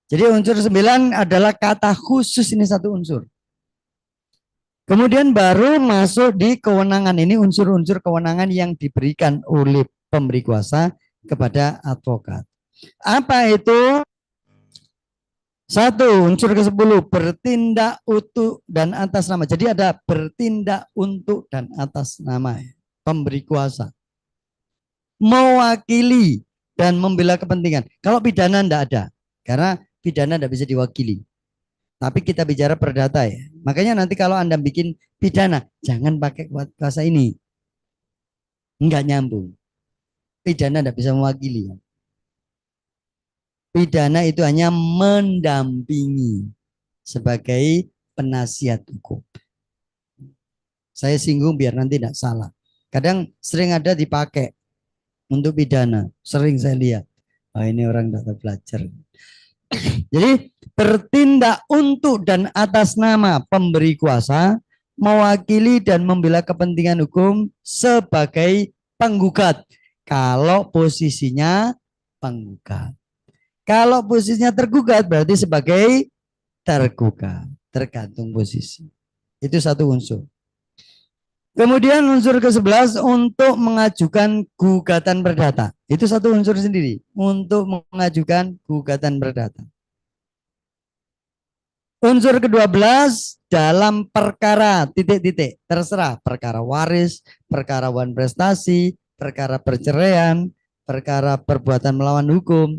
Jadi unsur 9 adalah kata khusus, ini satu unsur. Kemudian baru masuk di kewenangan, ini unsur-unsur kewenangan yang diberikan oleh pemberi kuasa kepada advokat. Apa itu? Satu, unsur ke-10, bertindak untuk dan atas nama. Jadi ada bertindak untuk dan atas nama pemberi kuasa. Mewakili dan membela kepentingan. Kalau pidana tidak ada, karena pidana tidak bisa diwakili. Tapi kita bicara perdata ya. Makanya nanti kalau Anda bikin pidana, jangan pakai kuasa ini. Enggak nyambung. Pidana tidak bisa mewakili. Pidana itu hanya mendampingi sebagai penasihat hukum. Saya singgung biar nanti tidak salah. Kadang sering ada dipakai untuk pidana. Sering saya lihat. Oh, ini orang tidak belajar. Jadi bertindak untuk dan atas nama pemberi kuasa, mewakili dan membela kepentingan hukum sebagai penggugat. Kalau posisinya penggugat. Kalau posisinya tergugat berarti sebagai tergugat. Tergantung posisi. Itu satu unsur. Kemudian unsur ke-11 untuk mengajukan gugatan perdata. Itu satu unsur sendiri. Untuk mengajukan gugatan perdata. Unsur ke-12 dalam perkara titik-titik. Terserah perkara waris, perkara wan prestasi, perkara perceraian, perkara perbuatan melawan hukum.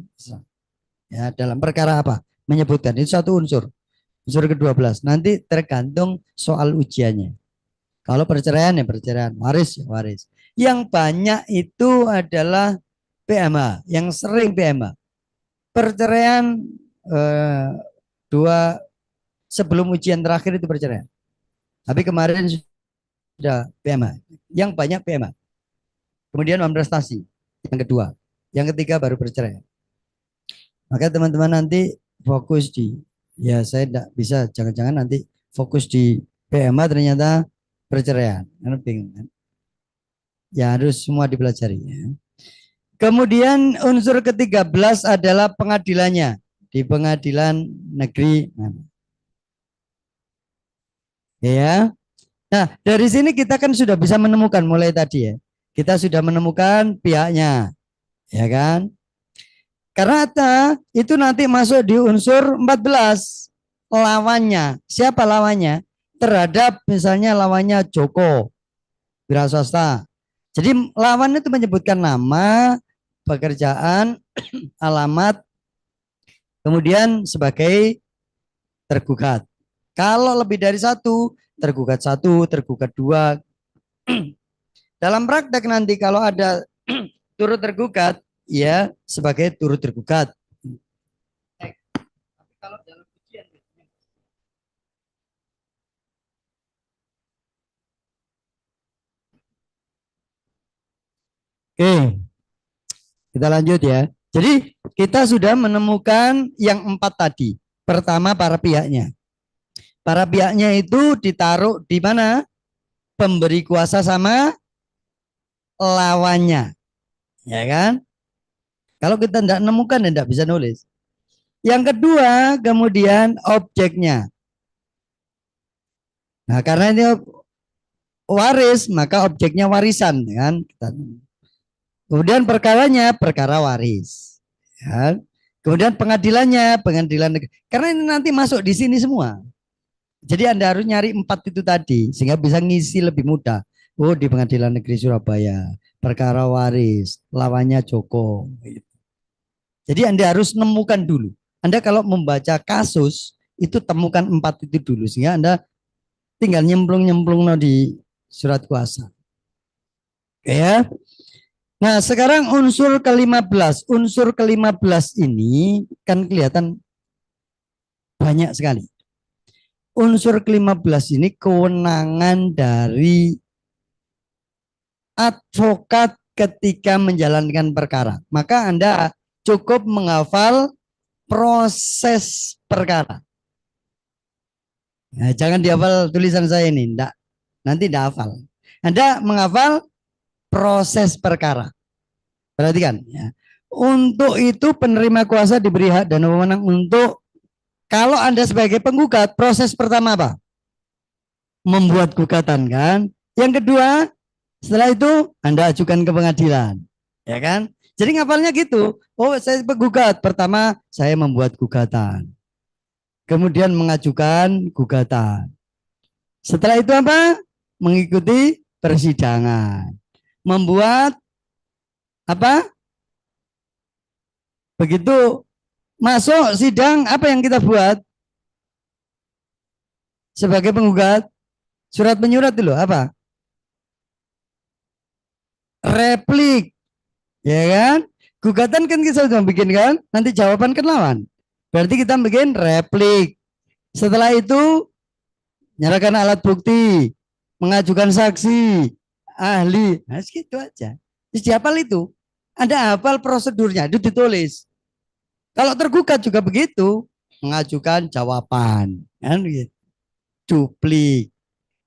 Ya, dalam perkara apa? Menyebutkan. Itu satu unsur. Unsur ke-12. Nanti tergantung soal ujiannya. Kalau perceraian ya perceraian, waris ya waris. Yang banyak itu adalah PMA, yang sering PMA. Perceraian sebelum ujian terakhir itu perceraian. Tapi kemarin sudah PMA, yang banyak PMA. Kemudian wan prestasi, yang kedua. Yang ketiga baru perceraian. Maka teman-teman nanti fokus di, ya saya tidak bisa, jangan-jangan nanti fokus di PMA ternyata perceraian, karena bingung kan? Ya harus semua dipelajari. Ya. Kemudian unsur ke-13 adalah pengadilannya di pengadilan negeri. Ya. Nah dari sini kita kan sudah bisa menemukan mulai tadi ya. Kita sudah menemukan pihaknya, ya kan? Karena itu nanti masuk di unsur 14 lawannya. Siapa lawannya? Terhadap misalnya lawannya Joko wira swasta. Jadi lawan itu menyebutkan nama, pekerjaan, alamat, kemudian sebagai tergugat. Kalau lebih dari satu, tergugat satu, tergugat dua. Dalam praktek nanti kalau ada turut tergugat, ya sebagai turut tergugat. Kalau dalam ujian Oke, kita lanjut ya. Jadi kita sudah menemukan yang 4 tadi. Pertama para pihaknya. Para pihaknya itu ditaruh di mana? Pemberi kuasa sama lawannya. Ya kan? Kalau kita tidak menemukan, tidak bisa nulis. Yang kedua, kemudian objeknya. Nah, karena ini waris, maka objeknya warisan, kan? Kemudian perkaranya perkara waris. Ya. Kemudian pengadilannya pengadilan negeri. Karena ini nanti masuk di sini semua. Jadi Anda harus nyari 4 itu tadi sehingga bisa ngisi lebih mudah. Oh di pengadilan negeri Surabaya, perkara waris, lawannya Joko. Jadi Anda harus nemukan dulu. Anda kalau membaca kasus, itu temukan 4 itu dulu. Sehingga Anda tinggal nyemplung-nyemplung di surat kuasa. Oke ya. Nah sekarang unsur ke-15. Unsur ke-15 ini kan kelihatan banyak sekali. Unsur ke-15 ini kewenangan dari advokat ketika menjalankan perkara. Maka Anda cukup menghafal proses perkara. Nah, jangan dihafal tulisan saya ini, enggak. Nanti enggak hafal. Anda menghafal proses perkara. Perhatikan ya. Untuk itu penerima kuasa diberi hak dan wewenang untuk kalau Anda sebagai penggugat, proses pertama apa? Membuat gugatan kan. Yang kedua, setelah itu Anda ajukan ke pengadilan. Ya kan? Jadi ngapalnya gitu. Oh, saya penggugat. Pertama, saya membuat gugatan. Kemudian mengajukan gugatan. Setelah itu apa? Mengikuti persidangan. Membuat apa? Begitu masuk sidang, apa yang kita buat? Sebagai penggugat, surat menyurat dulu apa? Replik, ya kan? Gugatan kan kita sudah bikin kan? Nanti jawaban kan lawan. Berarti kita bikin replik. Setelah itu menyerahkan alat bukti, mengajukan saksi, ahli, nah segitu aja. Terus dihafal itu. Anda hafal prosedurnya, itu ditulis. Kalau tergugat juga begitu, mengajukan jawaban, kan gitu. Duplik,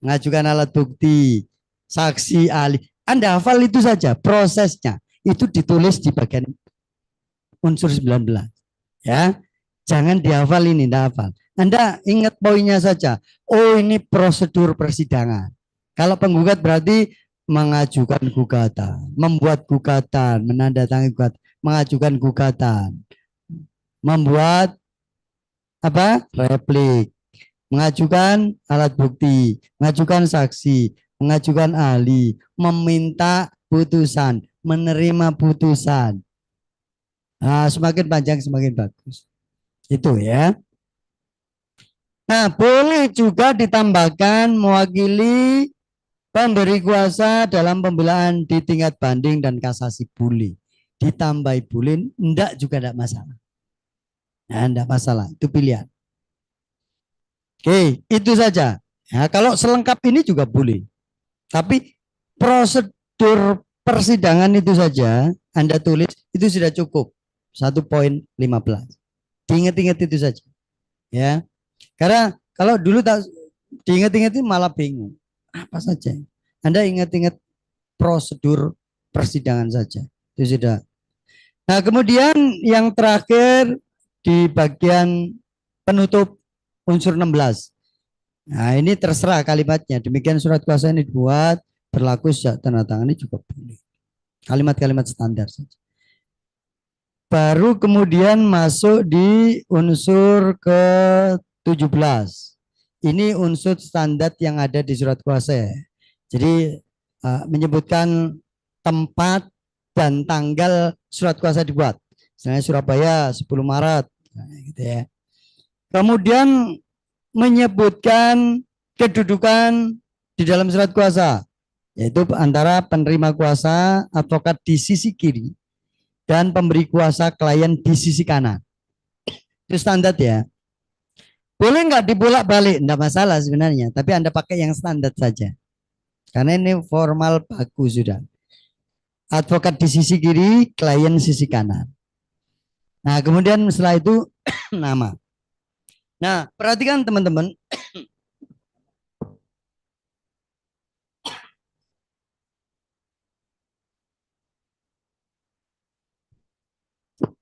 mengajukan alat bukti, saksi ahli. Anda hafal itu saja, prosesnya itu ditulis di bagian unsur 19. Ya, jangan dihafal ini, tidak hafal. Anda ingat poinnya saja. Oh, ini prosedur persidangan. Kalau penggugat berarti mengajukan gugatan, membuat gugatan, menandatangani gugatan, mengajukan gugatan, membuat apa? Replik, mengajukan alat bukti, mengajukan saksi, mengajukan ahli, meminta putusan, menerima putusan. Nah, semakin panjang semakin bagus. Itu ya. Nah, boleh juga ditambahkan mewakili pemberi kuasa dalam pembelaan di tingkat banding dan kasasi, boleh. Ditambahi boleh, enggak juga enggak masalah. Nah, enggak masalah, itu pilihan. Oke, itu saja. Ya, kalau selengkap ini juga boleh. Tapi prosedur persidangan itu saja Anda tulis, itu sudah cukup. 1.15. Diingat-ingat itu saja. Ya. Karena kalau dulu tak diingat-ingat itu malah bingung. Apa saja? Anda ingat-ingat prosedur persidangan saja. Itu sudah. Nah, kemudian yang terakhir di bagian penutup unsur 16. Nah, ini terserah kalimatnya. Demikian surat kuasa ini dibuat, berlaku sejak tanda tangan ini juga boleh. Kalimat-kalimat standar saja. Baru kemudian masuk di unsur ke-17. Ini unsur standar yang ada di surat kuasa. Jadi menyebutkan tempat dan tanggal surat kuasa dibuat. Misalnya Surabaya 10 Maret. Nah, gitu ya. Kemudian menyebutkan kedudukan di dalam surat kuasa, yaitu antara penerima kuasa advokat di sisi kiri dan pemberi kuasa klien di sisi kanan. Itu standar ya. Boleh nggak dibolak-balik? Enggak masalah sebenarnya, tapi Anda pakai yang standar saja. Karena ini formal bagus sudah. Advokat di sisi kiri, klien sisi kanan. Nah, kemudian setelah itu nama. Nah, perhatikan teman-teman.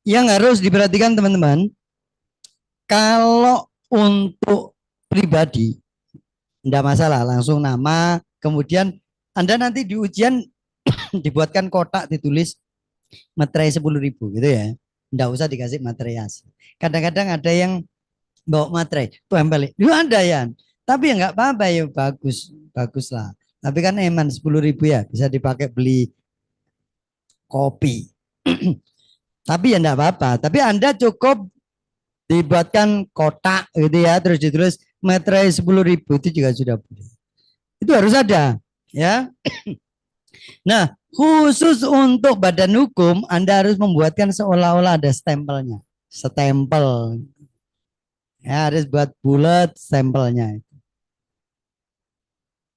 Yang harus diperhatikan teman-teman, kalau untuk pribadi, tidak masalah, langsung nama, kemudian Anda nanti di ujian dibuatkan kotak ditulis materai 10.000 gitu ya. Tidak usah dikasih materai asli. Kadang-kadang ada yang bawa materai, tempel. Itu ada ya. Tapi ya nggak apa-apa ya, bagus, bagus lah. Tapi kan eman 10.000 ya, bisa dipakai beli kopi. Tapi ya enggak apa-apa. Tapi Anda cukup dibuatkan kotak gitu ya, terus ditulis materai 10.000 itu juga sudah boleh. Itu harus ada ya. Nah, khusus untuk badan hukum Anda harus membuatkan seolah-olah ada stempelnya. Stempel. Ya, harus buat bulat stempelnya.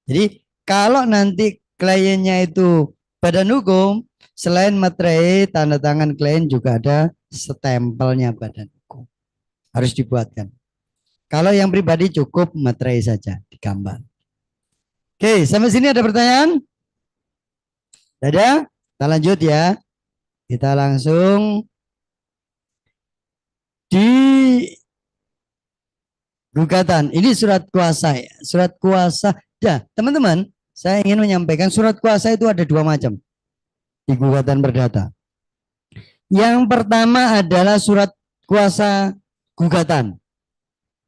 Jadi kalau nanti kliennya itu badan hukum, selain materai tanda tangan klien juga ada stempelnya badan hukum. Harus dibuatkan. Kalau yang pribadi cukup materai saja digambar. Oke, sampai sini ada pertanyaan? Ada? Kita lanjut ya. Kita langsung di gugatan. Ini surat kuasa ya. Surat kuasa. Ya, teman-teman, saya ingin menyampaikan surat kuasa itu ada dua macam di gugatan perdata. Yang pertama adalah surat kuasa gugatan.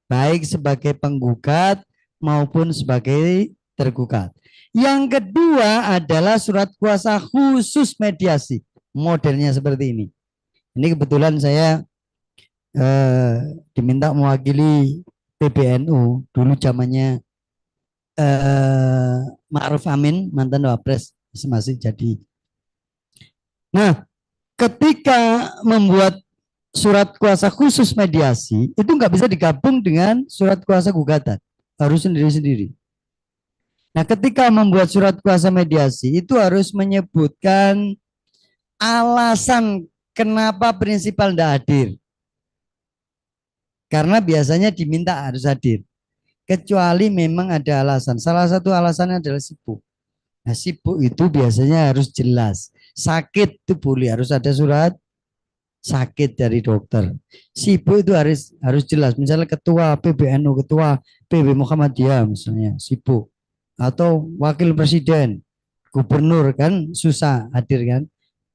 Baik sebagai penggugat maupun sebagai tergugat. Yang kedua adalah surat kuasa khusus mediasi. Modelnya seperti ini. Ini kebetulan saya diminta mewakili PBNU. Dulu zamannya Ma'ruf Amin, mantan Wapres, masih jadi. Nah, ketika membuat surat kuasa khusus mediasi, itu nggak bisa digabung dengan surat kuasa gugatan. Harus sendiri-sendiri. Nah, ketika membuat surat kuasa mediasi, itu harus menyebutkan alasan kenapa prinsipal tidak hadir. Karena biasanya diminta harus hadir. Kecuali memang ada alasan. Salah satu alasannya adalah sibuk. Nah, sibuk itu biasanya harus jelas. Sakit itu boleh, harus ada surat sakit dari dokter. Sibuk itu harus jelas. Misalnya ketua PBNU, ketua PB Muhammadiyah misalnya sibuk. Atau wakil presiden, gubernur kan susah hadir kan.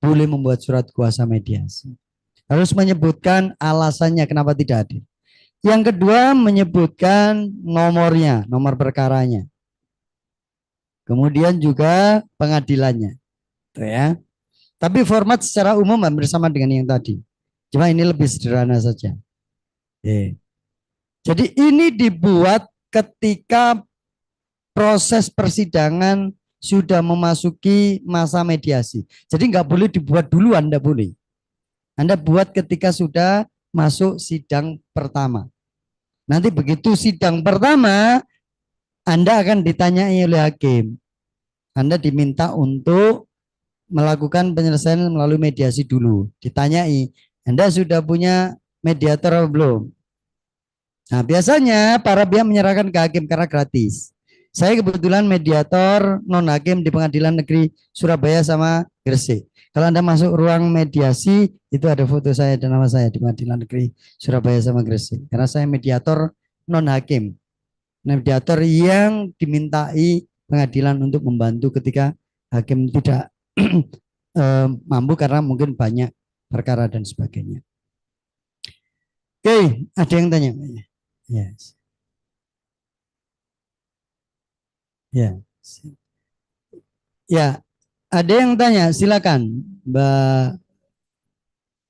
Boleh membuat surat kuasa mediasi. Harus menyebutkan alasannya kenapa tidak hadir. Yang kedua menyebutkan nomornya, nomor perkaranya. Kemudian juga pengadilannya. Tuh ya. Tapi format secara umum hampir sama dengan yang tadi. Cuma ini lebih sederhana saja. Jadi ini dibuat ketika proses persidangan sudah memasuki masa mediasi. Jadi nggak boleh dibuat dulu, Anda boleh. Anda buat ketika sudah masuk sidang pertama. Nanti begitu sidang pertama, Anda akan ditanyai oleh hakim. Anda diminta untuk melakukan penyelesaian melalui mediasi dulu. Ditanyai, Anda sudah punya mediator atau belum? Nah, biasanya para pihak menyerahkan ke hakim karena gratis. Saya kebetulan mediator non hakim di Pengadilan Negeri Surabaya sama Gresik. Kalau Anda masuk ruang mediasi, itu ada foto saya dan nama saya di Pengadilan Negeri Surabaya sama Gresik. Karena saya mediator non hakim. Mediator yang dimintai pengadilan untuk membantu ketika hakim tidak mampu karena mungkin banyak perkara dan sebagainya. Oke, ada yang tanya? Yes. Ya. Ya, ada yang tanya, silakan Mbak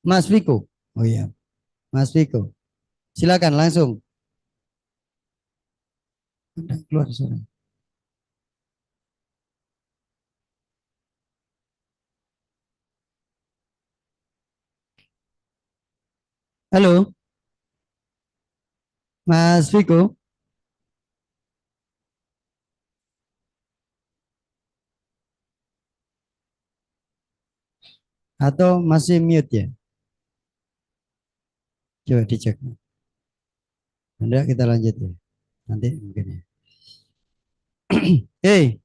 Mas Viko. Oh iya, Mas Viko. Silakan langsung. Udah keluar suara. Halo, Mas Viko. Atau masih mute ya? Coba dicek. Anda kita lanjut ya. Nanti mungkin ya. Hey,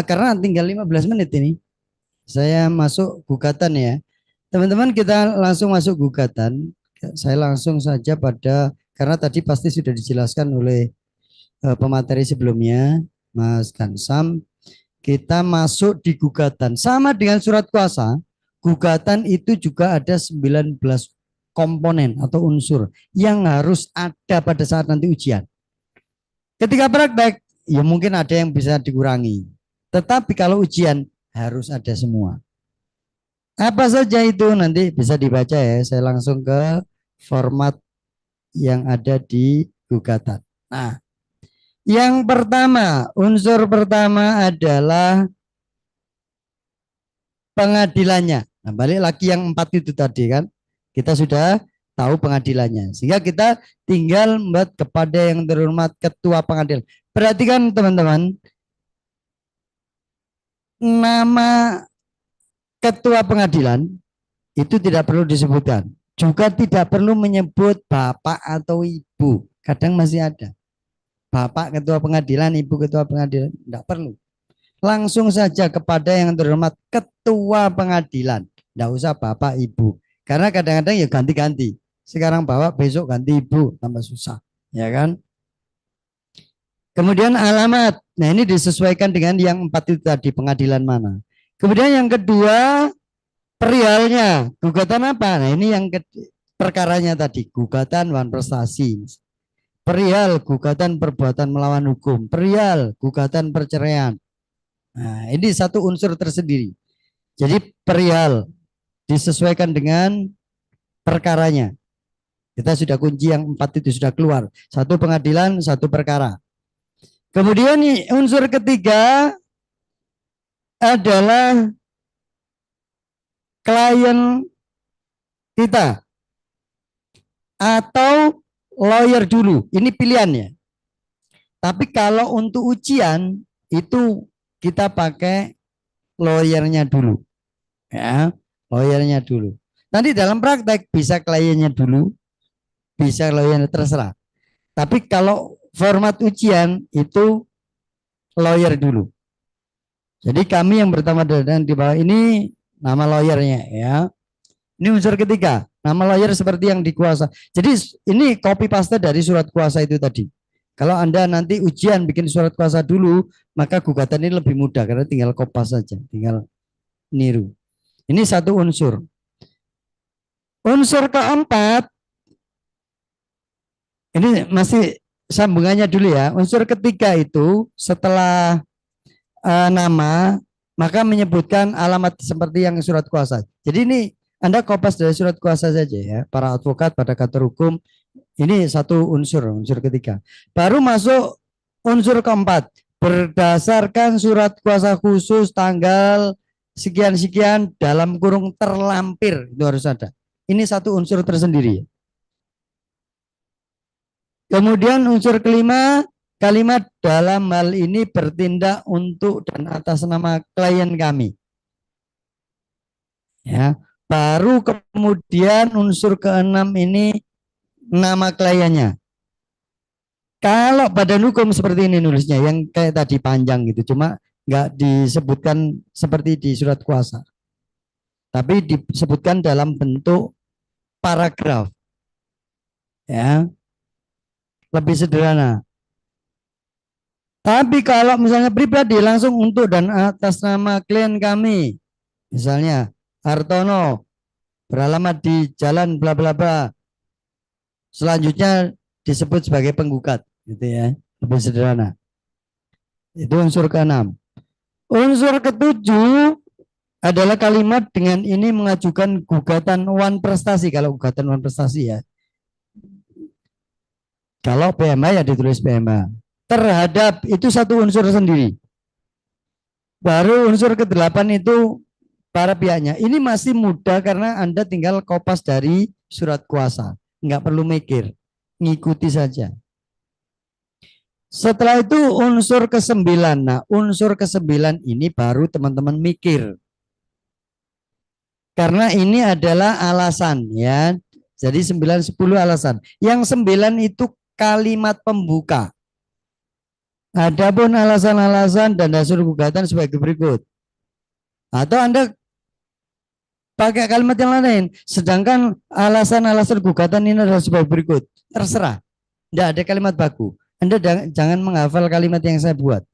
karena tinggal 15 menit ini, saya masuk gugatan ya. Teman-teman kita langsung masuk gugatan. Saya langsung saja pada, karena tadi pasti sudah dijelaskan oleh pemateri sebelumnya, Mas Kansam. Kita masuk di gugatan. Sama dengan surat kuasa, gugatan itu juga ada 19 komponen atau unsur yang harus ada pada saat nanti ujian. Ketika praktek, ya mungkin ada yang bisa dikurangi. Tetapi kalau ujian harus ada semua. Apa saja itu nanti bisa dibaca ya. Saya langsung ke format yang ada di gugatan. Nah, yang pertama, unsur pertama adalah pengadilannya. Nah, balik lagi yang 4 itu tadi kan. Kita sudah tahu pengadilannya. Sehingga kita tinggal membuat kepada yang terhormat ketua pengadilan. Perhatikan teman-teman, nama ketua pengadilan itu tidak perlu disebutkan. Juga tidak perlu menyebut bapak atau ibu. Kadang masih ada. Bapak ketua pengadilan, ibu ketua pengadilan. Tidak perlu. Langsung saja kepada yang terhormat ketua pengadilan. Tidak usah bapak, ibu. Karena kadang-kadang ya ganti-ganti. Sekarang bapak, besok ganti ibu. Tambah susah. Ya kan? Kemudian alamat. Nah ini disesuaikan dengan yang 4 itu tadi. Pengadilan mana. Kemudian yang kedua, perihalnya. Gugatan apa? Nah ini yang perkaranya tadi. Gugatan wan prestasi. Perihal gugatan perbuatan melawan hukum. Perihal gugatan perceraian. Nah, ini satu unsur tersendiri. Jadi perihal disesuaikan dengan perkaranya. Kita sudah kunci yang 4 itu sudah keluar. Satu pengadilan, satu perkara. Kemudian unsur ketiga adalah klien kita atau lawyer dulu. Ini pilihannya. Tapi kalau untuk ujian itu kita pakai lawyernya dulu. Ya, lawyernya dulu. Nanti dalam praktek bisa kliennya dulu, bisa lawyernya terserah. Tapi kalau format ujian itu lawyer dulu. Jadi kami yang pertama dan di bawah ini nama lawyernya ya. Ini unsur ketiga, nama lawyer seperti yang dikuasa. Jadi ini copy paste dari surat kuasa itu tadi. Kalau Anda nanti ujian bikin surat kuasa dulu, maka gugatan ini lebih mudah karena tinggal kopas saja, tinggal niru. Ini satu unsur. Unsur keempat, ini masih sambungannya dulu ya. Unsur ketiga itu setelah nama, maka menyebutkan alamat seperti yang surat kuasa. Jadi ini Anda kopas dari surat kuasa saja ya. Para advokat pada kantor hukum, ini satu unsur, unsur ketiga. Baru masuk unsur keempat. Berdasarkan surat kuasa khusus tanggal sekian-sekian dalam kurung terlampir. Itu harus ada. Ini satu unsur tersendiri. Kemudian unsur kelima, kalimat dalam hal ini bertindak untuk dan atas nama klien kami. Ya, baru kemudian unsur keenam ini nama kliennya. Kalau badan hukum seperti ini nulisnya, yang kayak tadi panjang gitu, cuma nggak disebutkan seperti di surat kuasa, tapi disebutkan dalam bentuk paragraf, ya, lebih sederhana. Tapi kalau misalnya pribadi langsung untuk dan atas nama klien kami, misalnya Hartono beralamat di jalan bla bla bla, selanjutnya disebut sebagai penggugat, gitu ya, lebih sederhana. Itu unsur keenam. Unsur ketujuh adalah kalimat dengan ini mengajukan gugatan wan prestasi. Kalau gugatan wan prestasi ya. Kalau PMA ya ditulis PMA. Terhadap itu satu unsur sendiri. Baru unsur ke-8 itu para pihaknya. Ini masih mudah karena Anda tinggal kopas dari surat kuasa. Nggak perlu mikir. Ngikuti saja. Setelah itu unsur ke-9. Nah, unsur ke-9 ini baru teman-teman mikir. Karena ini adalah alasan ya. Jadi 9, 10 alasan. Yang 9 itu kalimat pembuka. Adapun alasan-alasan dan dasar gugatan sebagai berikut. Atau Anda pakai kalimat yang lain. Sedangkan alasan-alasan gugatan ini adalah sebagai berikut. Terserah. Tidak ada kalimat baku. Anda jangan menghafal kalimat yang saya buat.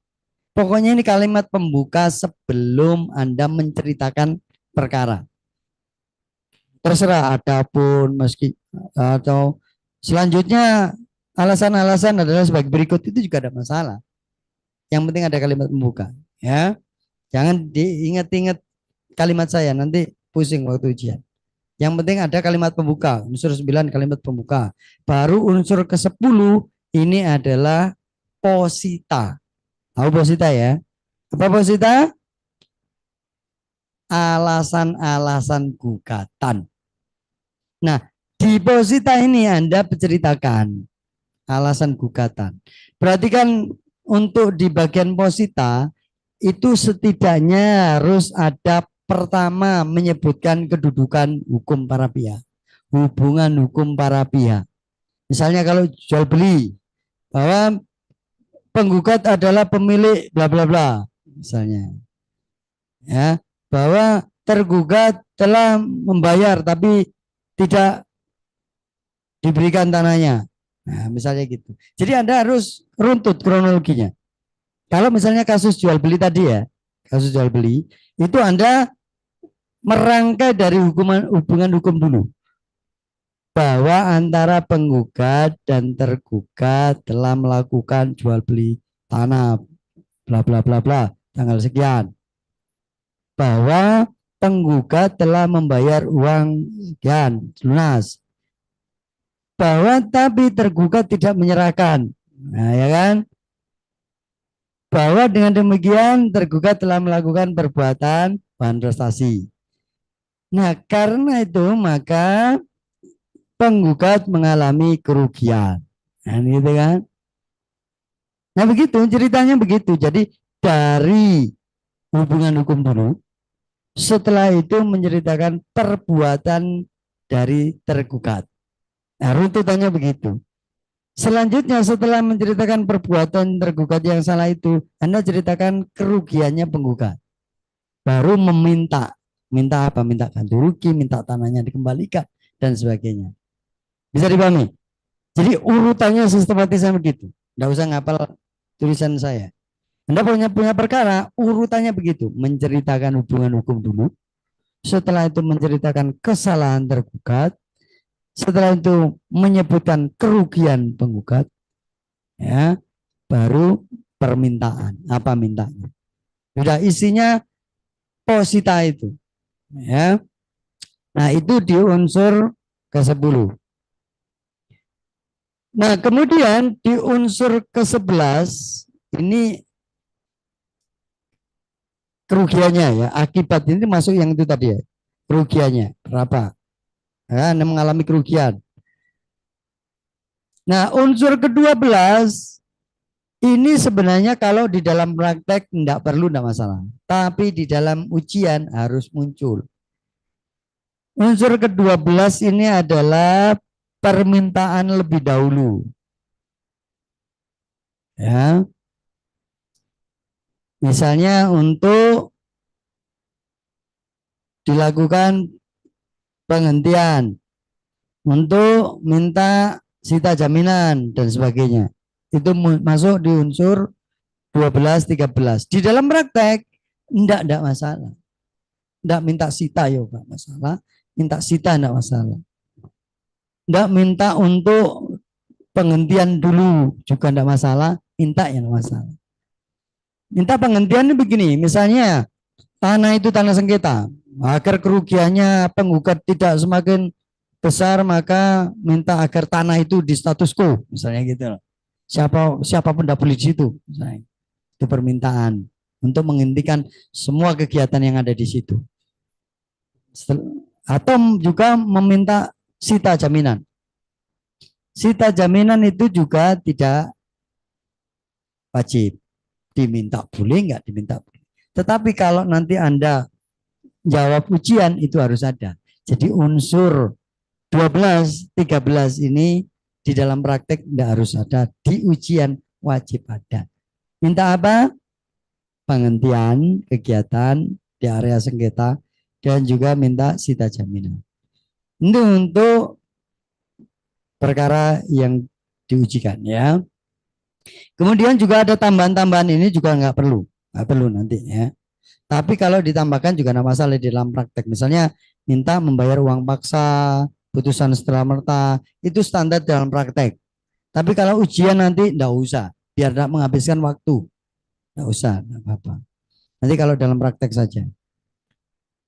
Pokoknya ini kalimat pembuka sebelum Anda menceritakan perkara. Terserah adapun meski atau selanjutnya alasan-alasan adalah sebagai berikut, itu juga ada masalah. Yang penting ada kalimat pembuka, ya. Jangan diingat-ingat kalimat saya, nanti pusing waktu ujian. Yang penting ada kalimat pembuka, unsur 9 kalimat pembuka. Baru unsur ke-10 ini adalah posita. Tahu posita ya? Apa posita? Alasan-alasan gugatan. Nah, di posita ini Anda menceritakan alasan gugatan. Berarti kan untuk di bagian posita itu setidaknya harus ada pertama menyebutkan kedudukan hukum para pihak, hubungan hukum para pihak. Misalnya kalau jual beli bahwa penggugat adalah pemilik bla bla bla misalnya. Ya, bahwa tergugat telah membayar tapi tidak diberikan tanahnya. Nah, misalnya gitu. Jadi Anda harus runtut kronologinya. Kalau misalnya kasus jual beli tadi ya, kasus jual beli, itu Anda merangkai dari hubungan hukum dulu. Bahwa antara penggugat dan tergugat telah melakukan jual beli tanah bla bla bla bla tanggal sekian. Bahwa penggugat telah membayar uang sekian lunas. Bahwa tapi tergugat tidak menyerahkan. Nah, ya kan? Bahwa dengan demikian tergugat telah melakukan perbuatan bahan prestasi. Nah, karena itu maka penggugat mengalami kerugian. Nah, gitu kan? Nah, begitu ceritanya begitu. Jadi dari hubungan hukum dulu, setelah itu menceritakan perbuatan dari tergugat. Nah, runtutannya begitu. Selanjutnya setelah menceritakan perbuatan tergugat yang salah itu, Anda ceritakan kerugiannya penggugat. Baru meminta. Minta apa? Minta ganti rugi, minta tanahnya dikembalikan, dan sebagainya. Bisa dipahami? Jadi urutannya sistematisnya begitu. Tidak usah ngapal tulisan saya. Anda punya perkara, urutannya begitu. Menceritakan hubungan hukum dulu. Setelah itu menceritakan kesalahan tergugat. Setelah itu menyebutkan kerugian penggugat, ya, baru permintaan. Apa mintanya? Sudah isinya posita itu, ya. Nah itu di unsur ke-10. Nah kemudian di unsur ke-11 ini kerugiannya ya, akibat ini masuk yang itu tadi ya, kerugiannya berapa? Ya, Anda mengalami kerugian. Nah, unsur ke-12 ini sebenarnya kalau di dalam praktek tidak perlu, tidak masalah. Tapi di dalam ujian harus muncul. Unsur ke-12 ini adalah permintaan lebih dahulu. Ya. Misalnya untuk dilakukan penghentian, untuk minta sita jaminan dan sebagainya. Itu masuk di unsur 12, 13. Di dalam praktek enggak masalah. Enggak minta sita ya enggak masalah, minta sita enggak masalah. Enggak minta untuk penghentian dulu juga enggak masalah, minta yang masalah. Minta penghentian ini begini, misalnya tanah itu tanah sengketa, agar kerugiannya penggugat tidak semakin besar maka minta agar tanah itu di status quo, misalnya gitu loh. Siapapun tidak boleh di situ, misalnya. Itu permintaan untuk menghentikan semua kegiatan yang ada di situ. Atau juga meminta sita jaminan. Sita jaminan itu juga tidak wajib diminta, boleh nggak diminta. Tetapi kalau nanti Anda jawab ujian itu harus ada. Jadi unsur 12, 13 ini di dalam praktek tidak harus ada, di ujian wajib ada. Minta apa? Penghentian kegiatan di area sengketa dan juga minta sita jaminan. Itu untuk perkara yang diujikan ya. Kemudian juga ada tambahan-tambahan ini juga nggak perlu nanti ya. Tapi kalau ditambahkan juga tidak masalah di dalam praktek. Misalnya minta membayar uang paksa, putusan setelah merta, itu standar dalam praktek. Tapi kalau ujian nanti tidak usah, biar tidak menghabiskan waktu. Tidak usah, tidak apa-apa. Nanti kalau dalam praktek saja.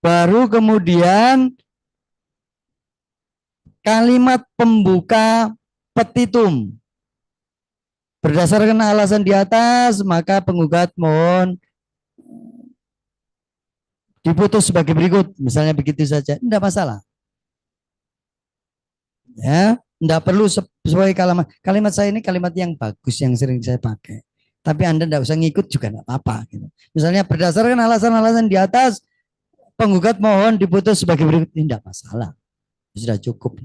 Baru kemudian kalimat pembuka petitum. Berdasarkan alasan di atas, maka penggugat mohon diputus sebagai berikut. Misalnya begitu saja, tidak masalah. Ya, tidak perlu sesuai kalimat. Kalimat saya ini kalimat yang bagus yang sering saya pakai. Tapi Anda tidak usah ngikut juga tidak apa-apa. Gitu. Misalnya berdasarkan alasan-alasan di atas, penggugat mohon diputus sebagai berikut. Ini tidak masalah. Sudah cukup.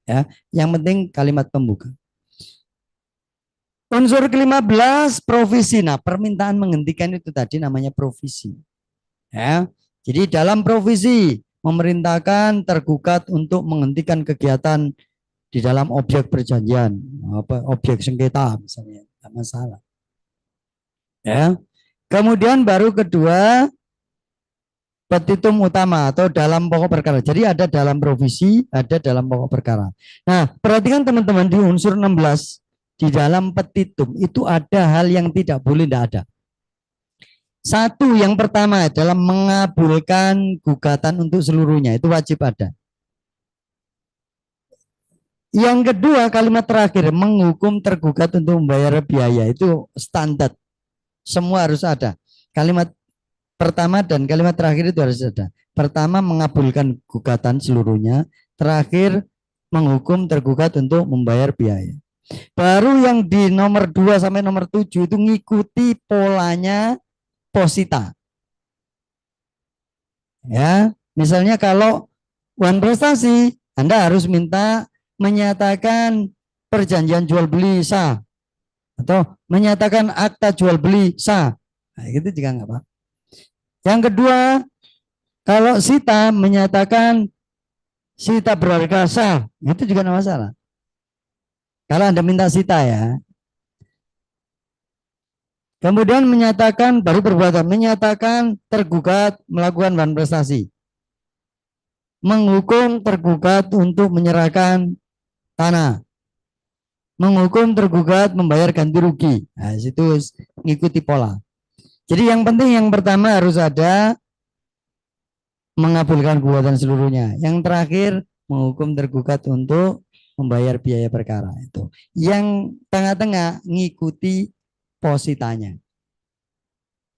Ya, yang penting kalimat pembuka. Unsur ke-15 provisi. Nah, permintaan menghentikan itu tadi namanya provisi. Ya. Jadi dalam provisi memerintahkan tergugat untuk menghentikan kegiatan di dalam objek perjanjian, objek sengketa misalnya, tidak masalah. Ya. Kemudian baru kedua petitum utama atau dalam pokok perkara. Jadi ada dalam provisi, ada dalam pokok perkara. Nah, perhatikan teman-teman di unsur 16 di dalam petitum itu ada hal yang tidak boleh, tidak ada. Satu, yang pertama adalah mengabulkan gugatan untuk seluruhnya, itu wajib ada. Yang kedua, kalimat terakhir menghukum tergugat untuk membayar biaya, itu standar. Semua harus ada. Kalimat pertama dan kalimat terakhir itu harus ada. Pertama mengabulkan gugatan seluruhnya, terakhir menghukum tergugat untuk membayar biaya. Baru yang di nomor 2 sampai nomor 7 itu ngikuti polanya posita. Ya, misalnya kalau uang prestasi, Anda harus minta menyatakan perjanjian jual beli sah atau menyatakan akta jual beli sah. Nah, itu juga enggak apa. Yang kedua, kalau sita menyatakan sita berharga sah, itu juga enggak masalah. Kalau Anda minta sita ya. Kemudian menyatakan, baru perbuatan, menyatakan tergugat melakukan bahan prestasi. Menghukum tergugat untuk menyerahkan tanah. Menghukum tergugat membayar ganti rugi. Nah, situ ngikuti pola. Jadi yang penting yang pertama harus ada mengabulkan gugatan seluruhnya. Yang terakhir menghukum tergugat untuk membayar biaya perkara itu. Yang tengah-tengah ngikuti positanya.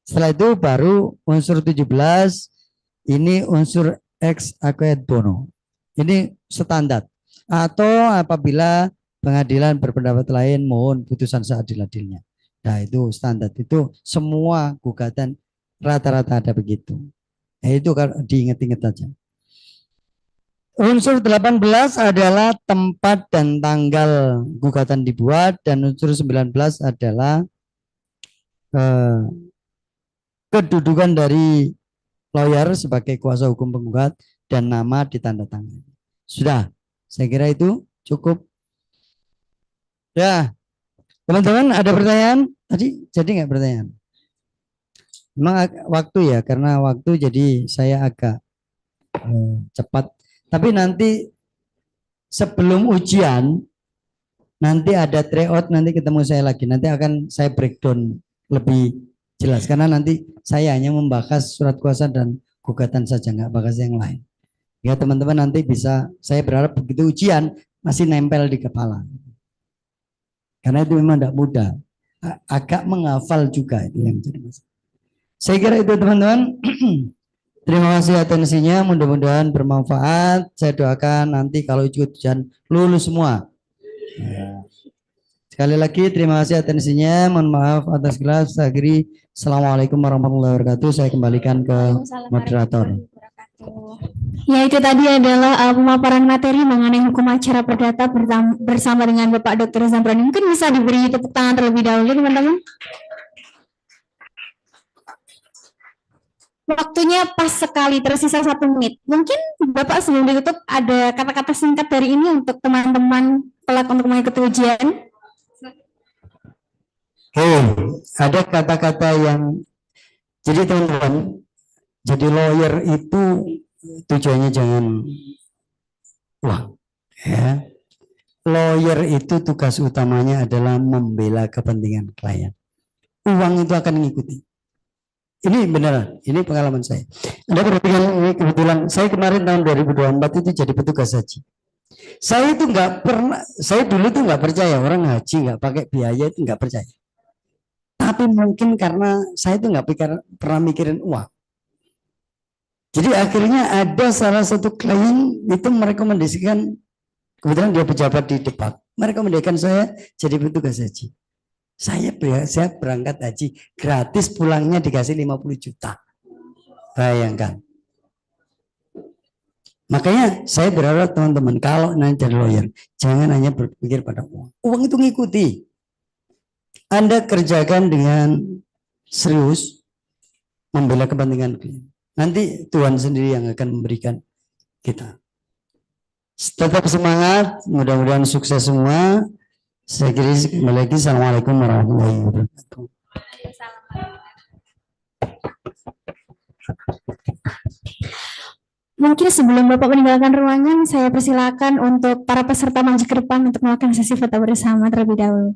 Setelah itu baru unsur 17 ini unsur ex acquet bono. Ini standar. Atau apabila pengadilan berpendapat lain mohon putusan seadil-adilnya. Nah, itu standar. Itu semua gugatan rata-rata ada begitu. Nah, itu diingat-ingat aja. Unsur 18 adalah tempat dan tanggal gugatan dibuat, dan unsur 19 adalah kedudukan dari lawyer sebagai kuasa hukum penggugat dan nama ditandatangani. Sudah, saya kira itu cukup. Ya, teman-teman ada pertanyaan? Tadi jadi nggak pertanyaan? Memang waktu ya, karena waktu jadi saya agak cepat. Tapi nanti sebelum ujian, nanti ada tryout, nanti ketemu saya lagi. Nanti akan saya breakdown lebih jelas. Karena nanti saya hanya membahas surat kuasa dan gugatan saja, nggak bahas yang lain. Ya teman-teman nanti bisa, saya berharap begitu ujian masih nempel di kepala. Karena itu memang tidak mudah. Agak menghafal juga itu yang jadi masalah. Saya kira itu teman-teman. Terima kasih atensinya, mudah-mudahan bermanfaat. Saya doakan nanti kalau ikut ujian lulus semua. Ya. Sekali lagi terima kasih atensinya. Mohon maaf atas segala. Saya akhiri. Assalamualaikum warahmatullahi wabarakatuh. Saya kembalikan ke moderator. Ya, itu tadi adalah pemaparan materi mengenai hukum acara perdata bersama dengan Bapak Dr. Zamroni. Mungkin bisa diberi tepuk tangan terlebih dahulu, teman-teman. Waktunya pas sekali, tersisa 1 menit. Mungkin Bapak sebelum ditutup ada kata-kata singkat dari ini untuk teman-teman pelak untuk mengikuti ujian. Ada kata-kata yang, jadi teman-teman, jadi lawyer itu tujuannya jangan uang. Ya. Lawyer itu tugas utamanya adalah membela kepentingan klien. Uang itu akan mengikuti. Ini beneran, ini pengalaman saya. Anda perhatikan ini kebetulan saya kemarin tahun 2024 itu jadi petugas haji. Saya itu nggak pernah, saya dulu tuh nggak percaya orang haji nggak pakai biaya itu nggak percaya. Tapi mungkin karena saya itu nggak pernah mikirin uang. Jadi akhirnya ada salah satu klien itu merekomendasikan, kebetulan dia pejabat di depan, merekomendasikan saya jadi petugas haji. Saya berangkat haji gratis, pulangnya dikasih 50 juta. Bayangkan. Makanya saya berharap teman-teman kalau nanti jadi lawyer, jangan hanya berpikir pada uang. Uang itu ngikuti. Anda kerjakan dengan serius, membela kepentingan klien. Nanti Tuhan sendiri yang akan memberikan kita. Tetap semangat, mudah-mudahan sukses semua. Saya kira kembali lagi. Assalamualaikum warahmatullahi wabarakatuh. Mungkin sebelum Bapak meninggalkan ruangan, saya persilakan untuk para peserta maju ke depan untuk melakukan sesi foto bersama terlebih dahulu.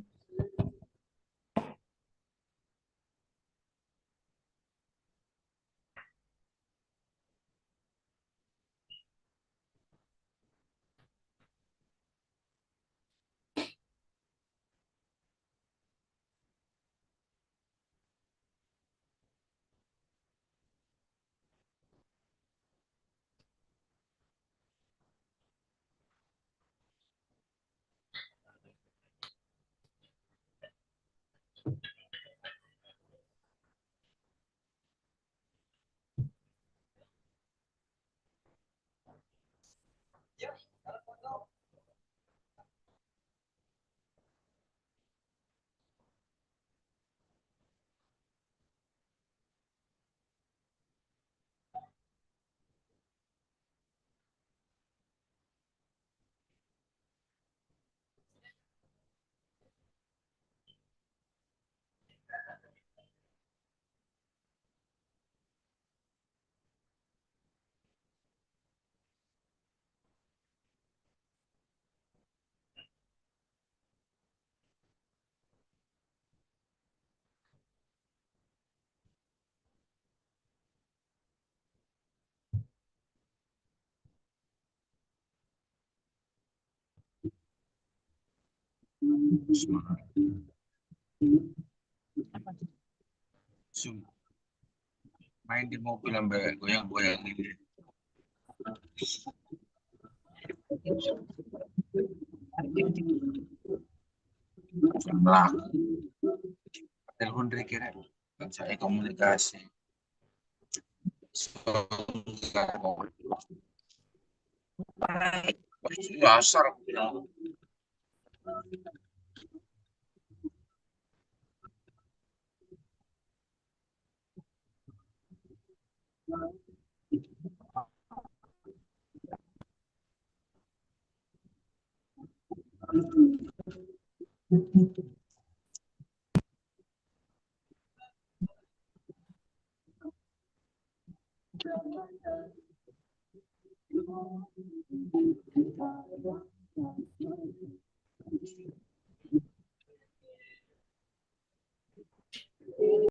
Main di mobil sampai goyang-goyang ini. Sebelah telepon kira dan saya komunikasi. Dasar.